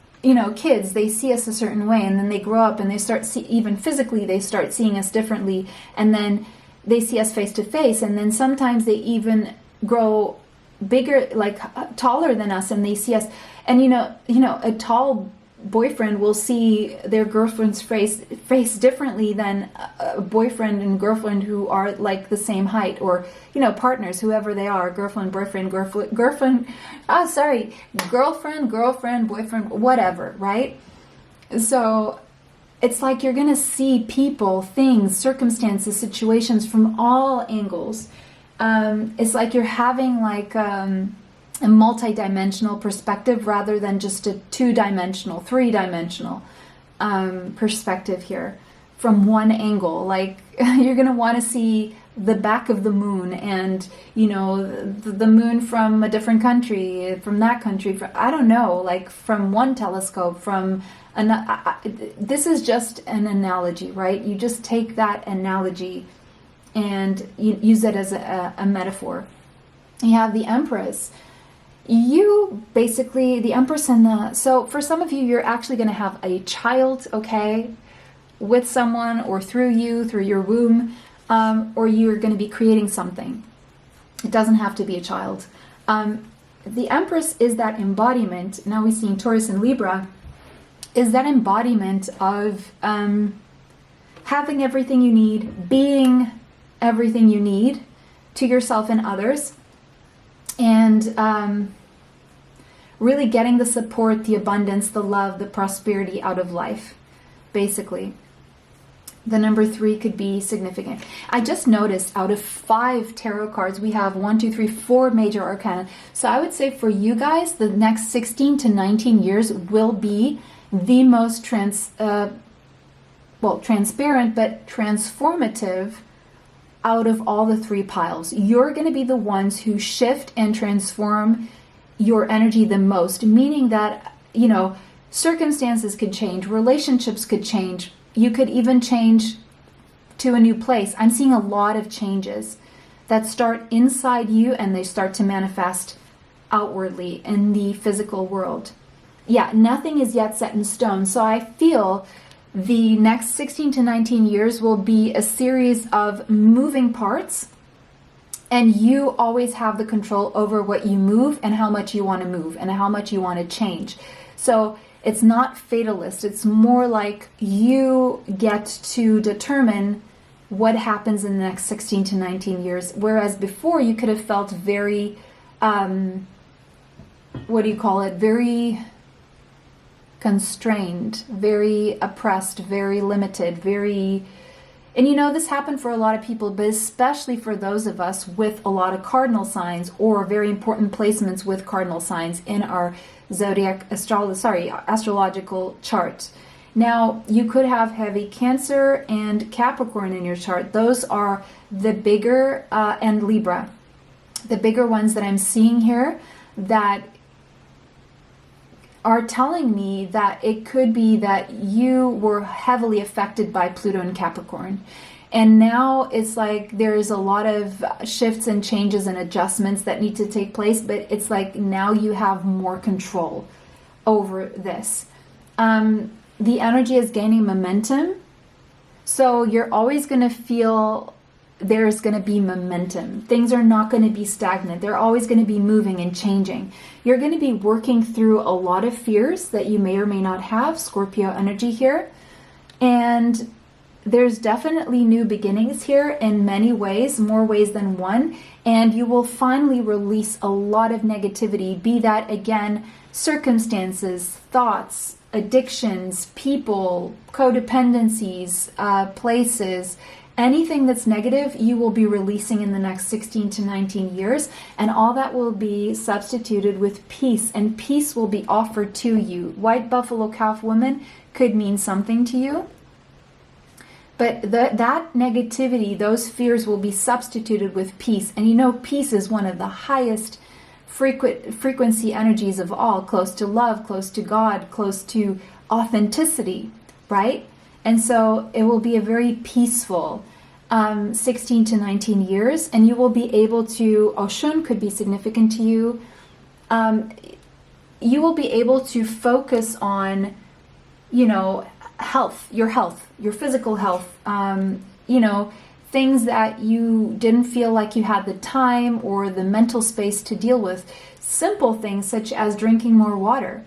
kids, they see us a certain way, and then they grow up and they start even physically, they start seeing us differently. And then they see us face to face. And then sometimes they even grow bigger, taller than us, and they see us. And, a tall boyfriend will see their girlfriend's face differently than a boyfriend and girlfriend who are the same height, or partners, whoever they are, girlfriend, boyfriend, girlfriend, boyfriend, whatever, right? So it's like you're gonna see people, things, circumstances, situations from all angles. It's like you're having a multi-dimensional perspective rather than just a two-dimensional, three-dimensional perspective here from one angle. You're going to want to see the back of the moon, and the moon from a different country, from that country, I don't know, from one telescope, from another. This is just an analogy, right? You just take that analogy and you use it as a metaphor. You have the Empress. The Empress so for some of you, you're actually going to have a child, okay, with someone, or through your womb, or you're going to be creating something. It doesn't have to be a child. The Empress is that embodiment, now we've seen Taurus and Libra, is that embodiment of having everything you need, being everything you need to yourself and others, and really getting the support, the abundance, the love, the prosperity out of life, basically. The number 3 could be significant. I just noticed out of 5 tarot cards, we have 4 major arcana. So I would say for you guys, the next 16 to 19 years will be the most transparent but transformative out of all the 3 piles. You're going to be the ones who shift and transform your energy the most, meaning that, circumstances could change, relationships could change, you could even change to a new place. I'm seeing a lot of changes that start inside you and they start to manifest outwardly in the physical world. Yeah, nothing is yet set in stone. So I feel the next 16 to 19 years will be a series of moving parts, and you always have the control over what you move and how much you want to move and how much you want to change. So it's not fatalist. It's more like you get to determine what happens in the next 16 to 19 years. Whereas before you could have felt very, very constrained, very oppressed, very limited, and this happened for a lot of people, but especially for those of us with a lot of cardinal signs or very important placements with cardinal signs in our zodiac astrological chart. Now, you could have heavy Cancer and Capricorn in your chart. Those are the bigger, and Libra. the bigger ones that I'm seeing here that are telling me that it could be that you were heavily affected by Pluto in Capricorn. And now it's like there's a lot of shifts and changes and adjustments that need to take place, but it's like now you have more control over this. The energy is gaining momentum. So you're always going to feel there's going to be momentum. Things are not going to be stagnant. They're always going to be moving and changing. You're going to be working through a lot of fears that you may or may not have, Scorpio energy here. And there's definitely new beginnings here in many ways, more ways than one. And you will finally release a lot of negativity, be that again, circumstances, thoughts, addictions, people, codependencies, places. Anything that's negative, you will be releasing in the next 16 to 19 years, and all that will be substituted with peace, and peace will be offered to you. White buffalo calf woman could mean something to you, but that negativity, those fears will be substituted with peace. And you know, peace is one of the highest frequency energies of all, close to love, close to God, close to authenticity, right? And so it will be a very peaceful 16 to 19 years, and you will be able to, Oshun could be significant to you. You will be able to focus on, you know, health, your physical health, you know, things that you didn't feel like you had the time or the mental space to deal with. Simple things such as drinking more water.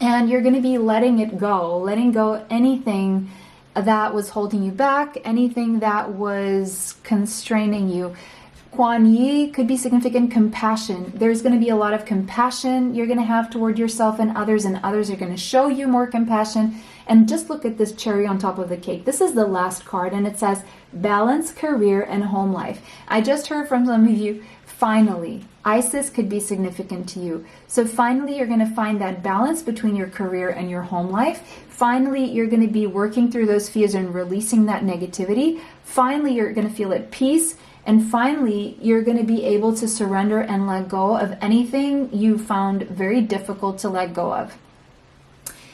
And you're going to be letting go anything that was holding you back, anything that was constraining you. Kuan Yi could be significant compassion. There's going to be a lot of compassion you're going to have toward yourself and others are going to show you more compassion. And just look at this cherry on top of the cake. This is the last card, and it says balance, career, and home life. I just heard from some of you, finally. Isis could be significant to you. So finally, you're going to find that balance between your career and your home life. Finally, you're going to be working through those fears and releasing that negativity. Finally, you're going to feel at peace. And finally, you're going to be able to surrender and let go of anything you found very difficult to let go of.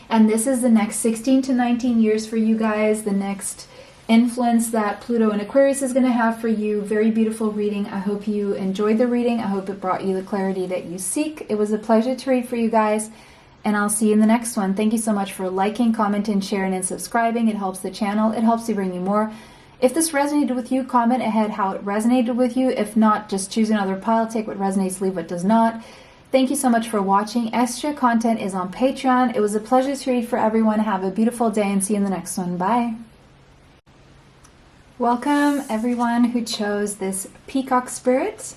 And this is the next 16 to 19 years for you guys, the next influence that Pluto in Aquarius is going to have for you. Very beautiful reading. I hope you enjoyed the reading. I hope it brought you the clarity that you seek. It was a pleasure to read for you guys, and I'll see you in the next one. Thank you so much for liking, commenting, sharing, and subscribing. It helps the channel. It helps to bring you more. If this resonated with you, comment ahead how it resonated with you. If not, just choose another pile. Take what resonates, leave what does not. Thank you so much for watching. Extra content is on Patreon. It was a pleasure to read for everyone. Have a beautiful day and see you in the next one. Bye. Welcome everyone who chose this Peacock Spirit.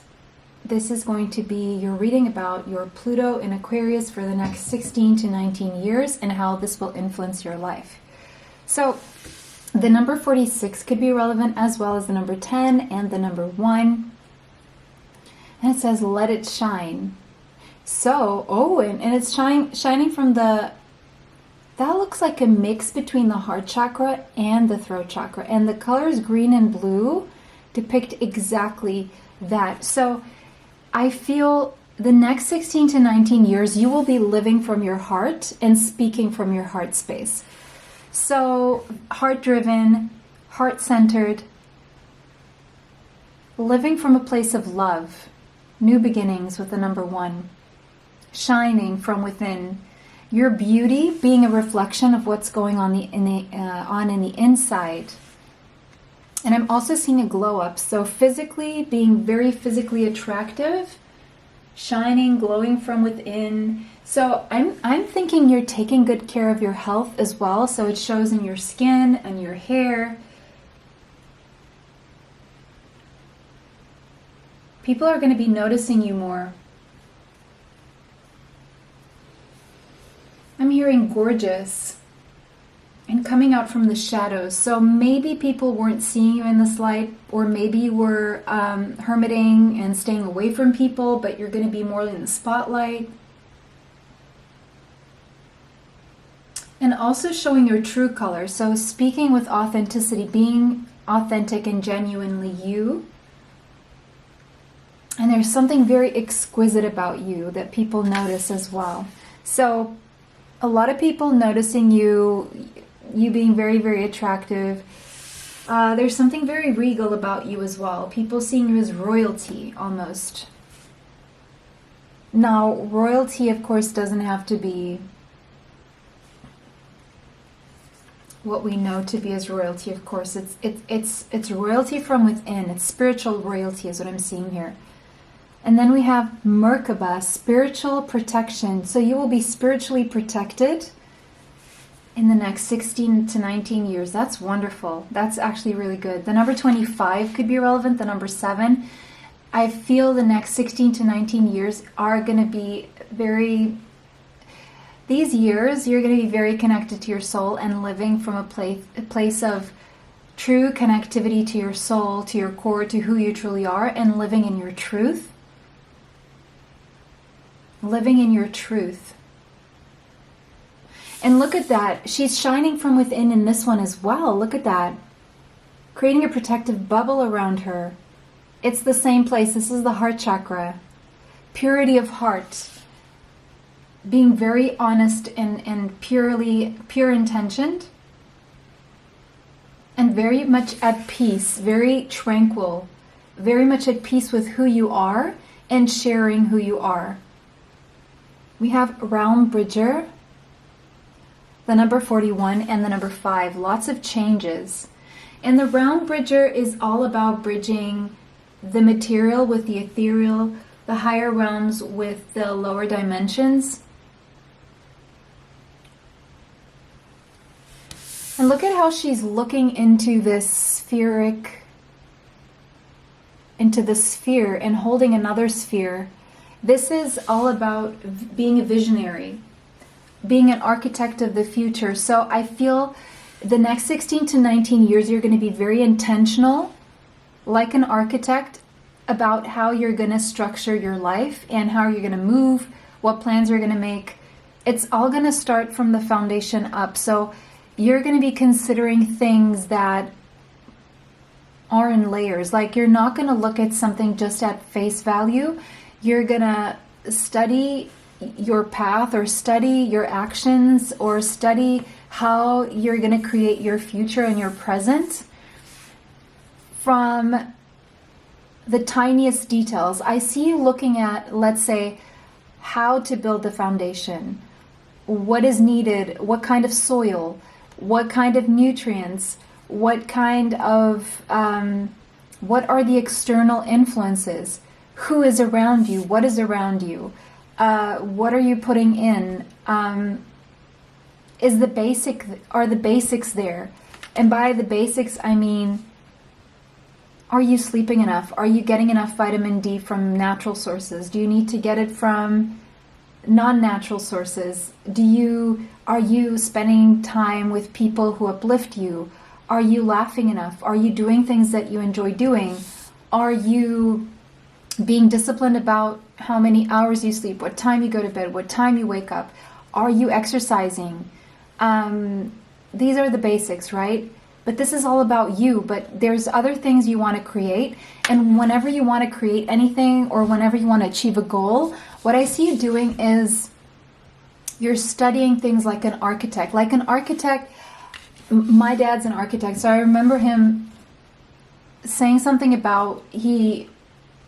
This is going to be your reading about your Pluto in Aquarius for the next 16 to 19 years and how this will influence your life. So the number 46 could be relevant, as well as the number 10 and the number 1. And it says, let it shine. So, and it's shining from the, that looks like a mix between the heart chakra and the throat chakra. And the colors green and blue depict exactly that. So I feel the next 16 to 19 years, you will be living from your heart and speaking from your heart space. So heart-driven, heart-centered, living from a place of love, new beginnings with the number 1. Shining from within, your beauty being a reflection of what's going on in the inside. And I'm also seeing a glow up. So physically, being very physically attractive, shining, glowing from within. So I'm thinking you're taking good care of your health as well. So it shows in your skin and your hair. People are going to be noticing you more. I'm hearing gorgeous and coming out from the shadows. So maybe people weren't seeing you in this light, or maybe you were hermiting and staying away from people, but you're going to be more in the spotlight. And also showing your true color. So speaking with authenticity, being authentic and genuinely you. And there's something very exquisite about you that people notice as well. So a lot of people noticing you being very, very attractive. There's something very regal about you as well. People seeing you as royalty almost. Now, royalty, of course, doesn't have to be what we know to be as royalty. Of course, it's royalty from within. It's spiritual royalty is what I'm seeing here. And then we have Merkaba, spiritual protection. So you will be spiritually protected in the next 16 to 19 years. That's wonderful. That's actually really good. The number 25 could be relevant. The number 7. I feel the next 16 to 19 years are going to be these years, you're going to be very connected to your soul and living from a place of true connectivity to your soul, to your core, to who you truly are, and living in your truth. Living in your truth. And look at that. She's shining from within in this one as well. Look at that. Creating a protective bubble around her. It's the same place. This is the heart chakra. Purity of heart. Being very honest and pure intentioned. And very much at peace. Very tranquil. Very much at peace with who you are and sharing who you are. We have Realm Bridger, the number 41, and the number 5. Lots of changes. And the Realm Bridger is all about bridging the material with the ethereal, the higher realms with the lower dimensions. And look at how she's looking into this sphere and holding another sphere. This is all about being a visionary, being an architect of the future. So I feel the next 16 to 19 years, you're going to be very intentional, like an architect, about how you're going to structure your life and how you're going to move, what plans you're going to make. It's all going to start from the foundation up. So you're going to be considering things that are in layers. Like, you're not going to look at something just at face value. You're going to study your path, or study your actions, or study how you're going to create your future and your present from the tiniest details. I see you looking at, let's say, how to build the foundation, what is needed, what kind of soil, what kind of nutrients, what kind of, what are the external influences, who is around you, what is around you, what are you putting in, are the basics there? And by the basics, I mean, are you sleeping enough? Are you getting enough vitamin D from natural sources? Do you need to get it from non-natural sources? Are you spending time with people who uplift you? Are you laughing enough? Are you doing things that you enjoy doing? Are you being disciplined about how many hours you sleep, what time you go to bed, what time you wake up? Are you exercising? These are the basics, right? But this is all about you. But there's other things you want to create. And whenever you want to create anything, or whenever you want to achieve a goal, what I see you doing is you're studying things like an architect. Like an architect, my dad's an architect, so I remember him saying something about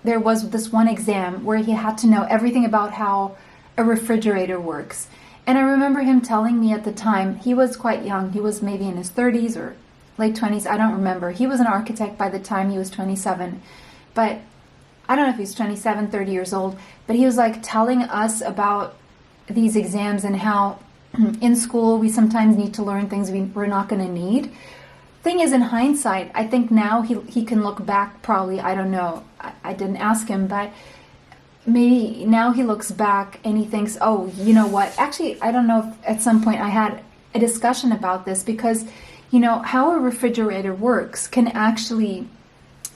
there was this one exam where he had to know everything about how a refrigerator works. And I remember him telling me at the time, he was quite young, he was maybe in his 30s or late 20s, I don't remember. He was an architect by the time he was 27. But I don't know if he was 27, 30 years old, but he was like telling us about these exams and how in school we sometimes need to learn things we're not going to need. Thing is, in hindsight, I think now he can look back, probably, I don't know, I didn't ask him, but maybe now he looks back and he thinks, oh, you know what, actually, I don't know if at some point I had a discussion about this, because, you know, how a refrigerator works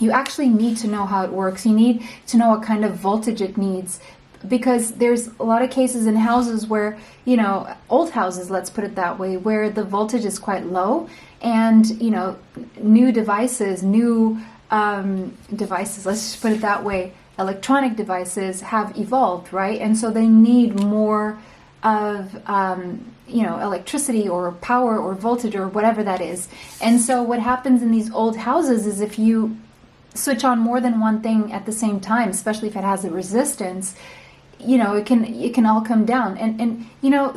you actually need to know how it works. You need to know what kind of voltage it needs, because there's a lot of cases in houses where, you know, old houses, let's put it that way, where the voltage is quite low, and, you know, new devices, let's just put it that way, electronic devices have evolved, right? And so they need more of electricity or power or voltage or whatever that is. And so what happens in these old houses is if you switch on more than one thing at the same time, especially if it has a resistance, it can all come down. And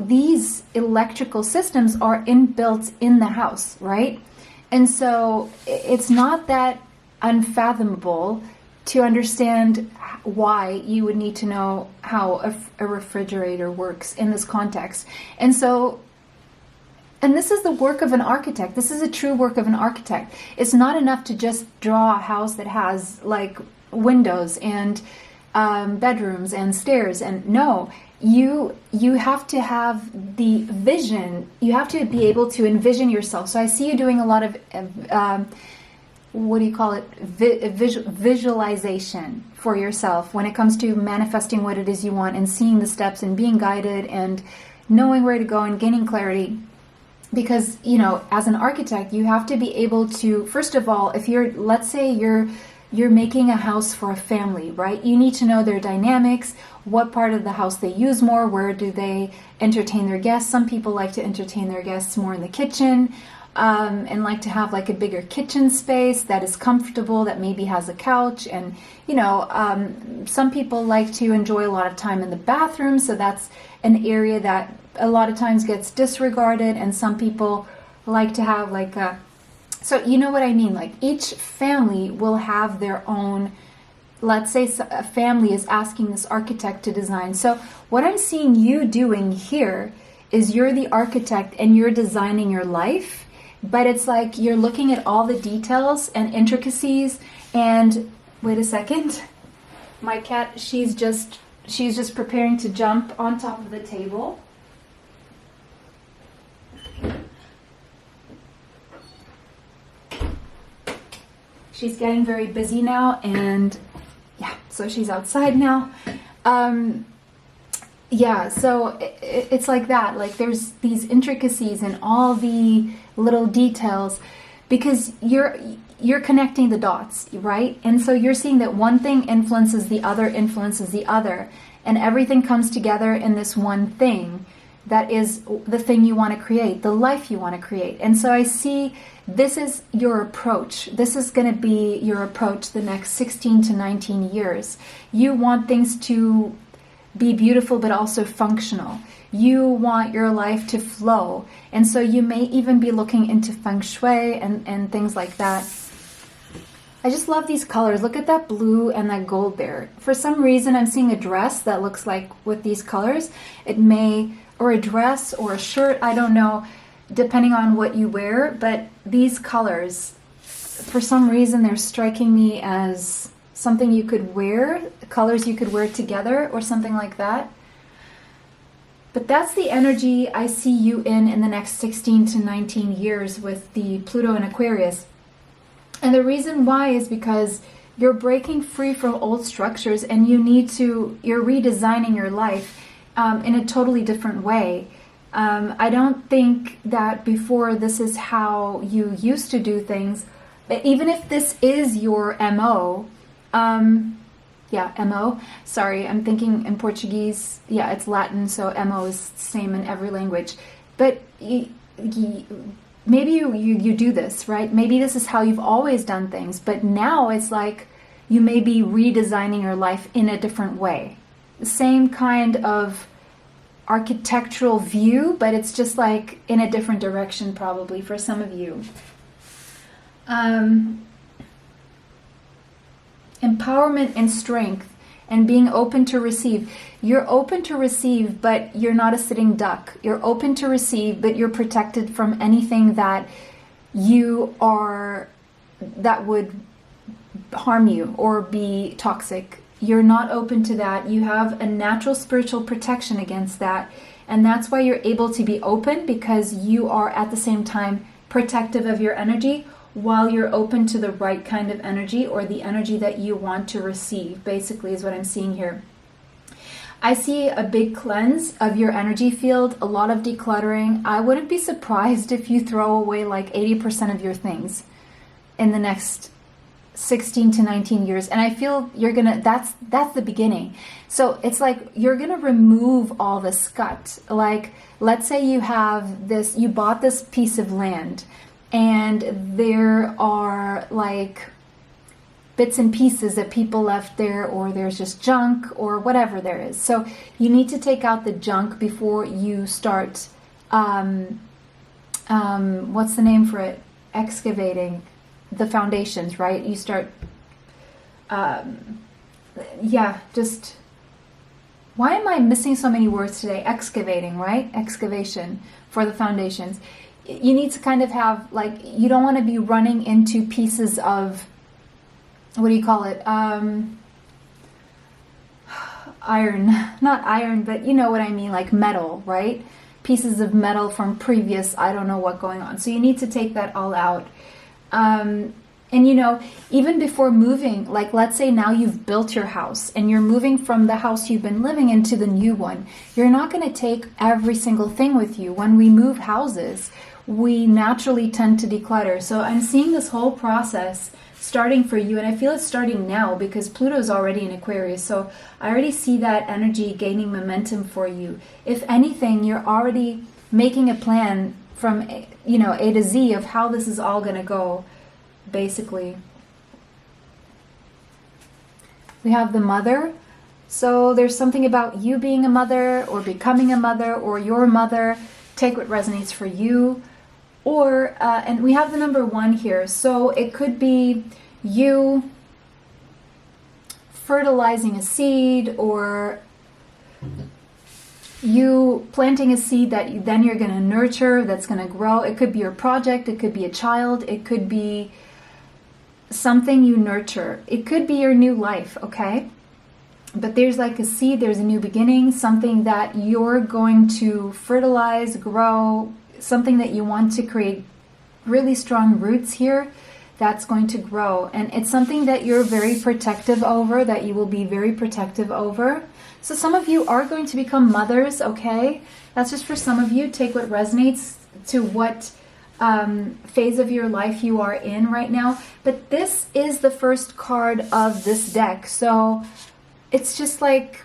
these electrical systems are inbuilt in the house, right? And so it's not that unfathomable to understand why you would need to know how a refrigerator works in this context. And this is the work of an architect. This is a true work of an architect. It's not enough to just draw a house that has like windows and bedrooms and stairs. And no, you have to have the vision. You have to be able to envision yourself. So I see you doing a lot of visualization for yourself when it comes to manifesting what it is you want and seeing the steps and being guided and knowing where to go and gaining clarity. Because, as an architect, you have to be able to, first of all, if let's say you're making a house for a family, right? You need to know their dynamics, what part of the house they use more, where do they entertain their guests. Some people like to entertain their guests more in the kitchen, and like to have like a bigger kitchen space that is comfortable, that maybe has a couch. And, some people like to enjoy a lot of time in the bathroom. So that's an area that a lot of times gets disregarded. And some people like to have like so you know what I mean? Like each family will have their own, let's say a family is asking this architect to design. So what I'm seeing you doing here is you're the architect and you're designing your life. But it's like you're looking at all the details and intricacies. And wait a second, my cat, she's just preparing to jump on top of the table. She's getting very busy now, and yeah, so she's outside now. So it's like that. Like there's these intricacies and all the little details, because you're connecting the dots, right? And so you're seeing that one thing influences the other, and everything comes together in this one thing that is the thing you want to create, the life you want to create. And so I see this is your approach. This is going to be your approach the next 16 to 19 years. You want things to be beautiful but also functional. You want your life to flow. And so you may even be looking into Feng Shui and things like that. I just love these colors. Look at that blue and that gold there. For some reason, I'm seeing a dress that looks like with these colors. Or a dress or a shirt, I don't know, depending on what you wear. But these colors, for some reason, they're striking me as something you could wear, colors you could wear together or something like that. But that's the energy I see you in the next 16 to 19 years with the Pluto and Aquarius. And the reason why is because you're breaking free from old structures and you're redesigning your life in a totally different way. I don't think that before this is how you used to do things, but even if this is your MO, MO, sorry, I'm thinking in Portuguese, it's Latin, so MO is the same in every language. But maybe you do this, right? Maybe this is how you've always done things, but now it's like you may be redesigning your life in a different way. The same kind of architectural view, but it's just like in a different direction probably for some of you. Empowerment and strength and being open to receive. You're open to receive, but you're not a sitting duck. You're open to receive, but you're protected from anything that would harm you or be toxic. You're not open to that. You have a natural spiritual protection against that. And that's why you're able to be open, because you are at the same time protective of your energy while you're open to the right kind of energy, or the energy that you want to receive, basically is what I'm seeing here. I see a big cleanse of your energy field, a lot of decluttering. I wouldn't be surprised if you throw away like 80% of your things in the next 16 to 19 years. And I feel you're gonna, that's the beginning. So it's like you're gonna remove all the scut. Like, let's say you have this, you bought this piece of land and there are like bits and pieces that people left there, or there's just junk or whatever there is. So you need to take out the junk before you start, what's the name for it? Excavating the foundations, right? You start, just, why am I missing so many words today? Excavating, right? Excavation for the foundations. You need to kind of have, like, you don't want to be running into pieces of, what do you call it? Iron, not iron, but you know what I mean, like metal, right? Pieces of metal from previous, I don't know what going on. So you need to take that all out. And you know, even before moving, like let's say now you've built your house and you're moving from the house you've been living in to the new one. You're not going to take every single thing with you. When we move houses, we naturally tend to declutter. So I'm seeing this whole process starting for you, and I feel it's starting now because Pluto is already in Aquarius. So I already see that energy gaining momentum for you. If anything, you're already making a plan from, you know, A to Z of how this is all going to go, basically. We have the mother. So there's something about you being a mother or becoming a mother or your mother. Take what resonates for you. Or, and we have the number 1 here. So it could be you fertilizing a seed, or you planting a seed that then you're going to nurture, that's going to grow. It could be your project. It could be a child. It could be something you nurture. It could be your new life, okay? But there's like a seed, there's a new beginning, something that you're going to fertilize, grow, something that you want to create really strong roots here that's going to grow. And it's something that you're very protective over, that you will be very protective over. So some of you are going to become mothers, okay? That's just for some of you. Take what resonates to what phase of your life you are in right now. But this is the first card of this deck. So it's just like,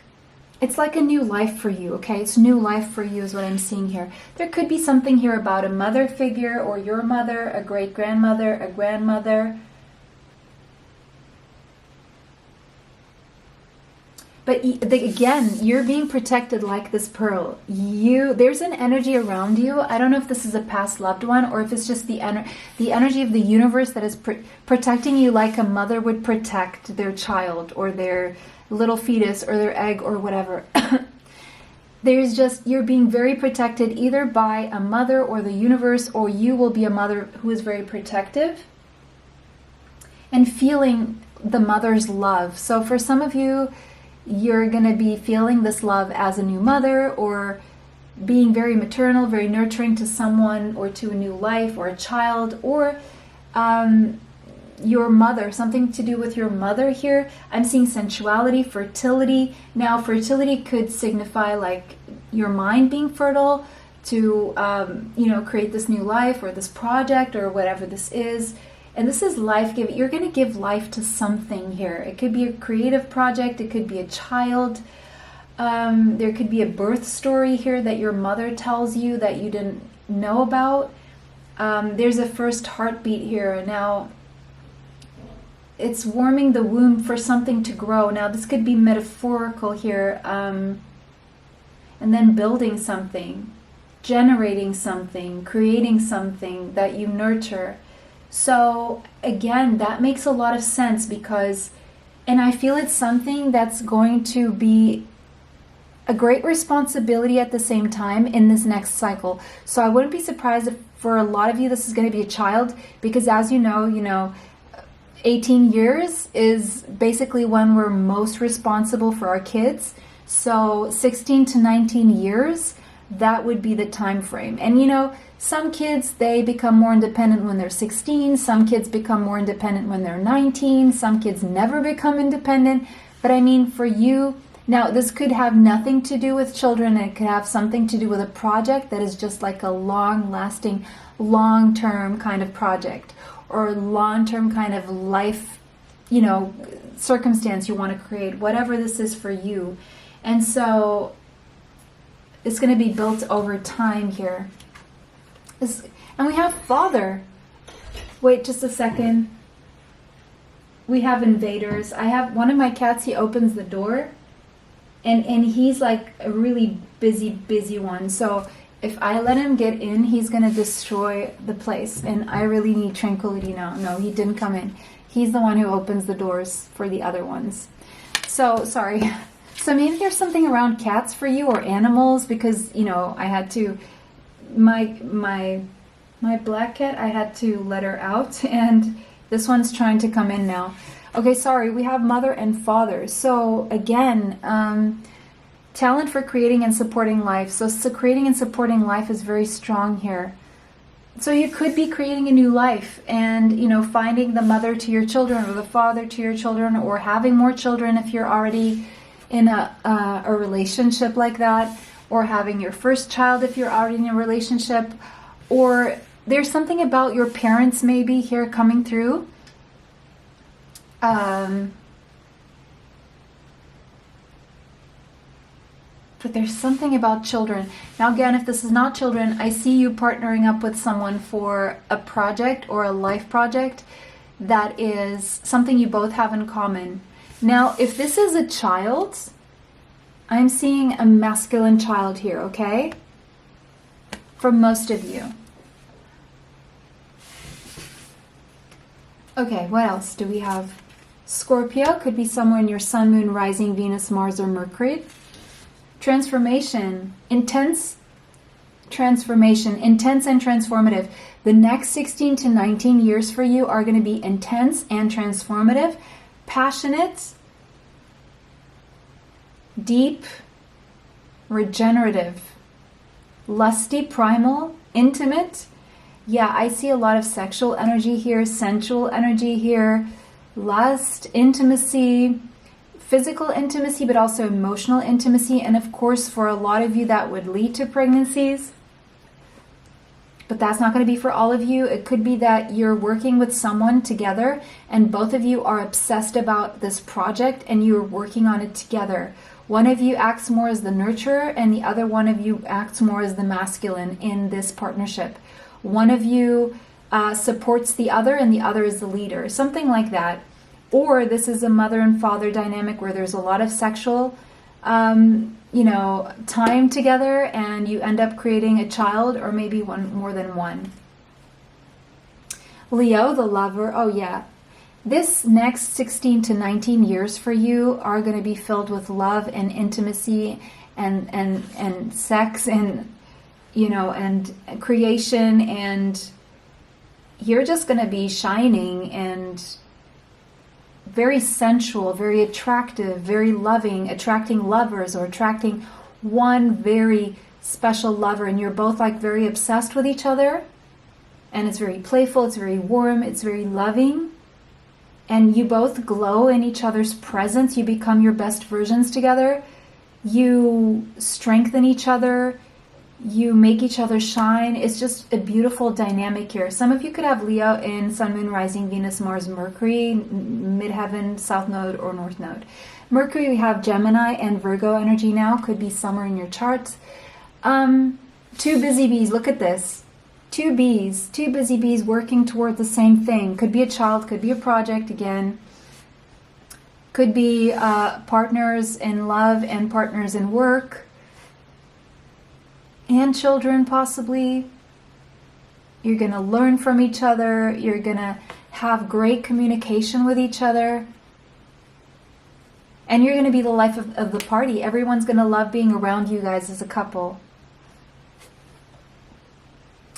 it's like a new life for you, okay? It's new life for you is what I'm seeing here. There could be something here about a mother figure, or your mother, a great-grandmother, a grandmother. But again, you're being protected like this pearl. There's an energy around you. I don't know if this is a past loved one or if it's just the energy of the universe that is protecting you like a mother would protect their child or their little fetus or their egg or whatever. There's just, you're being very protected either by a mother or the universe, or you will be a mother who is very protective and feeling the mother's love. So for some of you, you're going to be feeling this love as a new mother, or being very maternal, very nurturing to someone or to a new life or a child, or your mother, something to do with your mother here. I'm seeing sensuality, fertility. Now, fertility could signify like your mind being fertile to, create this new life or this project or whatever this is. And this is life-giving. You're going to give life to something here. It could be a creative project. It could be a child. There could be a birth story here that your mother tells you that you didn't know about. There's a first heartbeat here. Now, it's warming the womb for something to grow. Now, this could be metaphorical here. And then building something, generating something, creating something that you nurture. So again, that makes a lot of sense because, and I feel it's something that's going to be a great responsibility at the same time in this next cycle. So I wouldn't be surprised if for a lot of you this is going to be a child, because as you know, 18 years is basically when we're most responsible for our kids. So 16 to 19 years, that would be the time frame. And some kids, they become more independent when they're 16. Some kids become more independent when they're 19. Some kids never become independent. But I mean, for you, now this could have nothing to do with children. It could have something to do with a project that is just like a long-lasting, long-term kind of project, or long-term kind of life circumstance you want to create, whatever this is for you. And so it's going to be built over time here. And we have Father. Wait just a second. We have invaders. I have one of my cats, he opens the door, and he's like a really busy one. So if I let him get in, he's going to destroy the place. And I really need tranquility now. No, he didn't come in. He's the one who opens the doors for the other ones. So, sorry. So maybe there's something around cats for you, or animals, because, I had to, my black cat, I had to let her out, and this one's trying to come in now. Okay, sorry, we have Mother and Father. So again, talent for creating and supporting life. So creating and supporting life is very strong here. So you could be creating a new life and, finding the mother to your children or the father to your children, or having more children if you're already in a relationship like that, or having your first child if you're already in a relationship, or there's something about your parents maybe here coming through. But there's something about children. Now again, if this is not children, I see you partnering up with someone for a project or a life project that is something you both have in common. Now, if this is a child, I'm seeing a masculine child here, okay? For most of you. Okay, what else do we have? Scorpio could be somewhere in your Sun, Moon, Rising, Venus, Mars, or Mercury. Transformation, intense transformation, intense and transformative. The next 16 to 19 years for you are going to be intense and transformative, passionate, deep, regenerative, lusty, primal, intimate. Yeah, I see a lot of sexual energy here, sensual energy here, lust, intimacy, physical intimacy, but also emotional intimacy. And of course, for a lot of you, that would lead to pregnancies. But that's not going to be for all of you. It could be that you're working with someone together and both of you are obsessed about this project and you're working on it together. One of you acts more as the nurturer and the other one of you acts more as the masculine in this partnership. One of you supports the other and the other is the leader, something like that. Or this is a mother and father dynamic where there's a lot of sexual, time together and you end up creating a child, or maybe more than one. Leo, the lover. Oh yeah. This next 16 to 19 years for you are going to be filled with love and intimacy and sex and, and creation, and you're just going to be shining and very sensual, very attractive, very loving, attracting lovers or attracting one very special lover. And you're both like very obsessed with each other. And it's very playful, it's very warm, it's very loving. And you both glow in each other's presence. You become your best versions together. You strengthen each other. You make each other shine. It's just a beautiful dynamic here. Some of you could have Leo in Sun, Moon, Rising, Venus, Mars, Mercury, Midheaven, South Node, or North Node. Mercury, we have Gemini and Virgo energy now. Could be somewhere in your charts. Two busy bees. Look at this. Two busy bees working toward the same thing. Could be a child, could be a project again. Could be partners in love and partners in work. And children, possibly. You're going to learn from each other. You're going to have great communication with each other. And you're going to be the life of the party. Everyone's going to love being around you guys as a couple.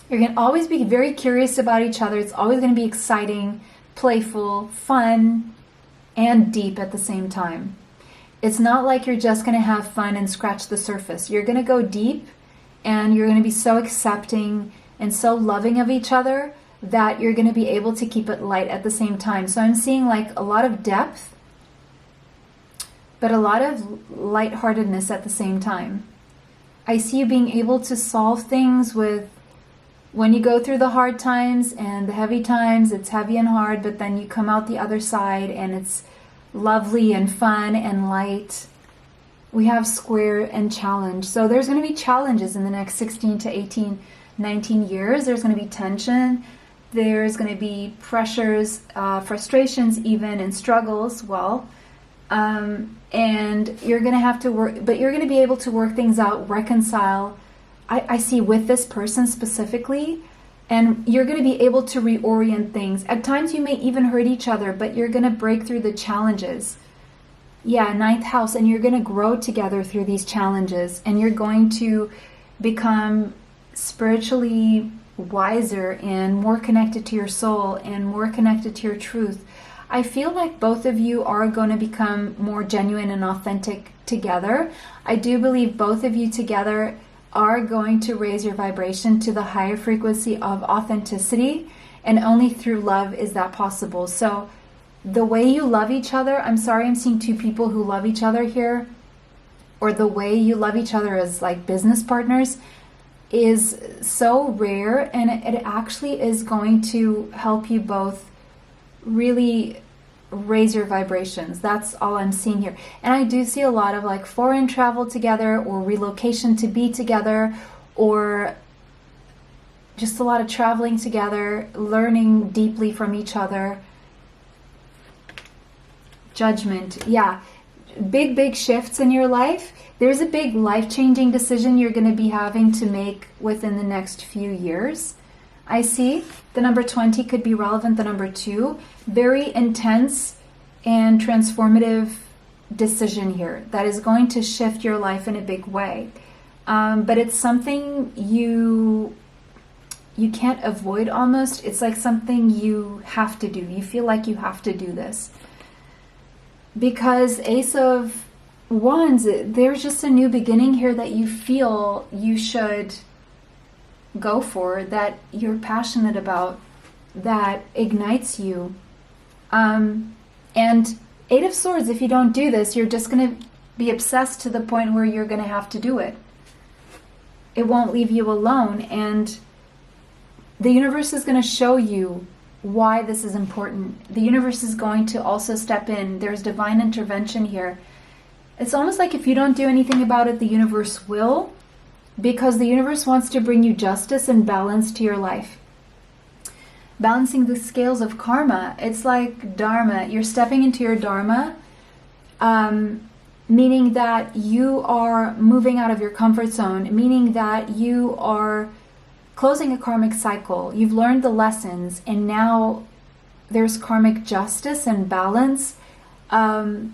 You're going to always be very curious about each other. It's always going to be exciting, playful, fun, and deep at the same time. It's not like you're just going to have fun and scratch the surface. You're going to go deep. And you're going to be so accepting and so loving of each other that you're going to be able to keep it light at the same time. So I'm seeing like a lot of depth, but a lot of lightheartedness at the same time. I see you being able to solve things with when you go through the hard times and the heavy times, it's heavy and hard, but then you come out the other side and it's lovely and fun and light. We have square and challenge. So there's going to be challenges in the next 16 to 18, 19 years. There's going to be tension. There's going to be pressures, frustrations even, and struggles. Well, and you're going to have to work, but you're going to be able to work things out, reconcile. I see with this person specifically, and you're going to be able to reorient things. At times you may even hurt each other, but you're going to break through the challenges. Yeah, ninth house, and you're going to grow together through these challenges, and you're going to become spiritually wiser and more connected to your soul and more connected to your truth. I feel like both of you are going to become more genuine and authentic together. I do believe both of you together are going to raise your vibration to the higher frequency of authenticity, and only through love is that possible. So the way you love each other, I'm sorry, I'm seeing two people who love each other here, or the way you love each other as like business partners is so rare, and it actually is going to help you both really raise your vibrations. That's all I'm seeing here. And I do see a lot of like foreign travel together, or relocation to be together, or just a lot of traveling together, learning deeply from each other. Judgment. Yeah. Big shifts in your life. There's a big life-changing decision you're going to be having to make within the next few years. I see the number 20 could be relevant, the number 2. Very intense and transformative decision here that is going to shift your life in a big way. But it's something you can't avoid almost. It's like something you have to do. You feel like you have to do this. Because Ace of Wands, there's just a new beginning here that you feel you should go for, that you're passionate about, that ignites you. And 8 of Swords, if you don't do this, you're just going to be obsessed to the point where you're going to have to do it. It won't leave you alone, and the universe is going to show you why this is important. The universe is going to also step in. There's divine intervention here. It's almost like if you don't do anything about it, the universe will, because the universe wants to bring you justice and balance to your life. Balancing the scales of karma. It's like dharma. You're stepping into your dharma, meaning that you are moving out of your comfort zone, meaning that you are closing a karmic cycle. You've learned the lessons, and now there's karmic justice and balance. And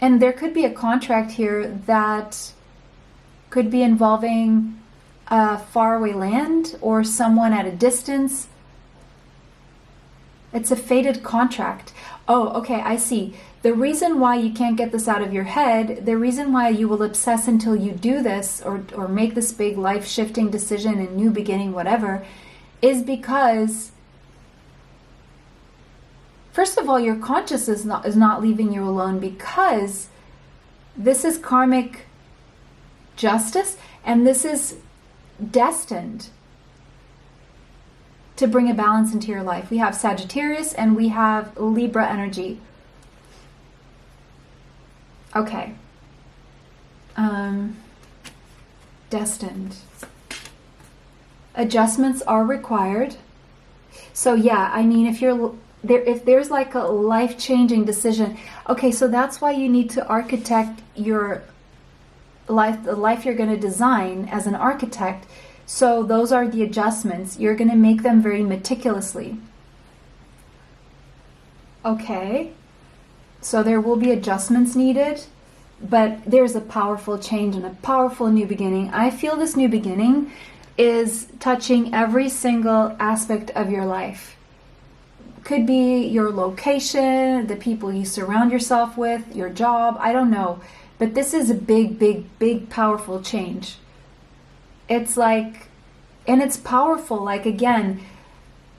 there could be a contract here that could be involving faraway land or someone at a distance. It's a fated contract. Oh, okay, I see. The reason why you can't get this out of your head, the reason why you will obsess until you do this or make this big life-shifting decision and new beginning, whatever, is because, first of all, your consciousness is not leaving you alone, because this is karmic justice, and this is destined to bring a balance into your life. We have Sagittarius and we have Libra energy. Okay. Destined. Adjustments are required. So yeah, I mean, if there's like a life-changing decision, okay, so that's why you need to architect your life, the life you're going to design as an architect. So those are the adjustments. You're going to make them very meticulously. Okay. So there will be adjustments needed, but there's a powerful change and a powerful new beginning. I feel this new beginning is touching every single aspect of your life. Could be your location, the people you surround yourself with, your job, I don't know. But this is a big, powerful change. It's like, and it's powerful, like again,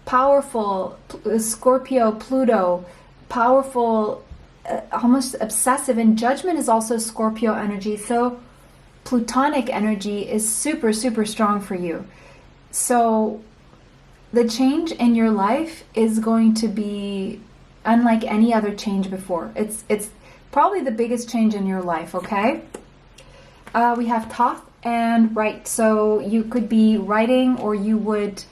powerful, Scorpio, Pluto, powerful, almost obsessive, and judgment is also Scorpio energy. So Plutonic energy is super, super strong for you. So the change in your life is going to be unlike any other change before. It's probably the biggest change in your life, okay? We have Thoth and write. So you could be writing, or you would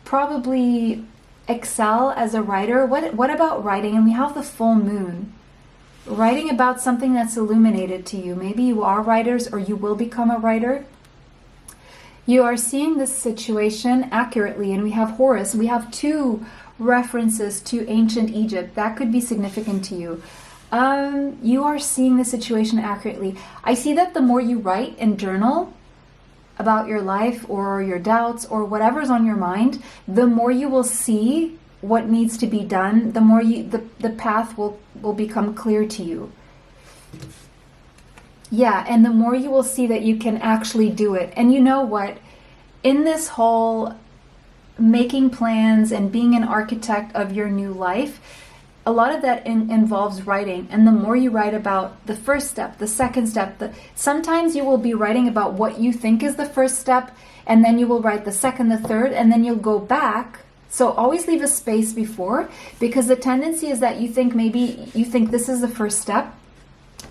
probably excel as a writer. What about writing? And we have the full moon. Writing about something that's illuminated to you. Maybe you are writers, or you will become a writer. You are seeing this situation accurately, and we have Horus. We have 2 references to ancient Egypt. That could be significant to you. You are seeing the situation accurately. I see that the more you write and journal about your life or your doubts or whatever's on your mind, the more you will see what needs to be done, the more the path will become clear to you. Yeah, and the more you will see that you can actually do it. And you know what? In this whole making plans and being an architect of your new life, a lot of that involves writing. And the more you write about the first step, the second step, sometimes you will be writing about what you think is the first step, and then you will write the second, the third, and then you'll go back. So always leave a space before, because the tendency is that you think this is the first step.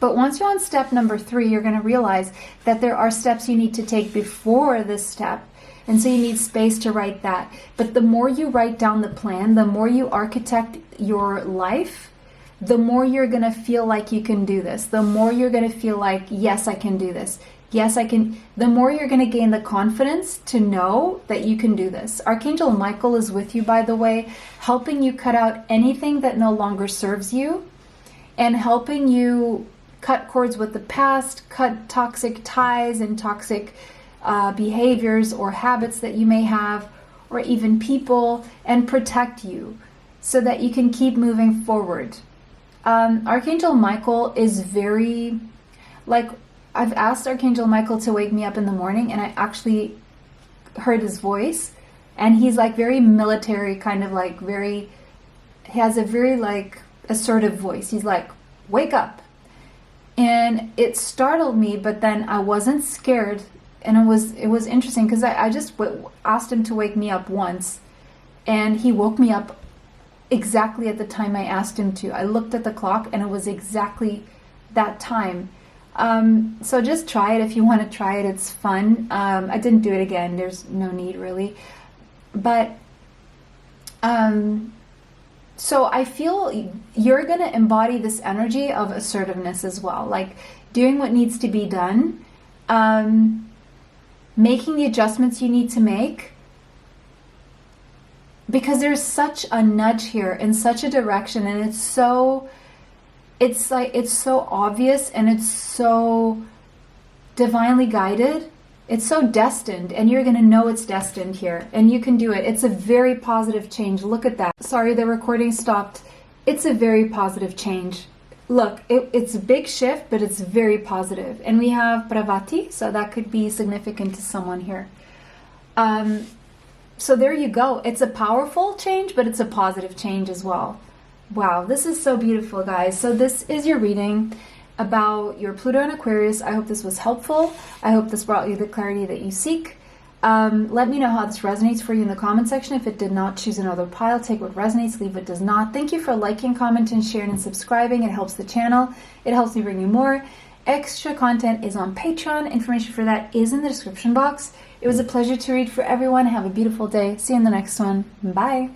But once you're on step number 3, you're going to realize that there are steps you need to take before this step. And so you need space to write that. But the more you write down the plan, the more you architect your life, the more you're going to feel like you can do this. The more you're going to feel like, yes, I can do this. Yes, I can. The more you're going to gain the confidence to know that you can do this. Archangel Michael is with you, by the way, helping you cut out anything that no longer serves you, and helping you cut cords with the past, cut toxic ties and toxic behaviors or habits that you may have, or even people, and protect you so that you can keep moving forward. Archangel Michael is very, like, I've asked Archangel Michael to wake me up in the morning, and I actually heard his voice, and he's like very military, kind of like he has a very like assertive voice. He's like, wake up. And it startled me, but then I wasn't scared. And it was interesting, because I just asked him to wake me up once, and he woke me up exactly at the time I asked him to. I looked at the clock, and it was exactly that time. So just try it if you want to try it. It's fun. I didn't do it again. There's no need, really. But so I feel you're going to embody this energy of assertiveness as well, like doing what needs to be done, making the adjustments you need to make, because there's such a nudge here in such a direction, and it's so obvious, and it's so divinely guided. It's so destined, and you're going to know it's destined here, and you can do it. It's a very positive change. Look at that. Sorry, the recording stopped. It's a very positive change. Look, it's a big shift, but it's very positive. And we have Pravati, so that could be significant to someone here. So there you go. It's a powerful change, but it's a positive change as well. Wow, this is so beautiful, guys. So this is your reading about your Pluto and Aquarius. I hope this was helpful. I hope this brought you the clarity that you seek. Let me know how this resonates for you in the comment section. If it did not, choose another pile. Take what resonates, leave what does not. Thank you for liking, commenting, sharing, and subscribing. It helps the channel. It helps me bring you more. Extra content is on Patreon. Information for that is in the description box. It was a pleasure to read for everyone. Have a beautiful day. See you in the next one. Bye.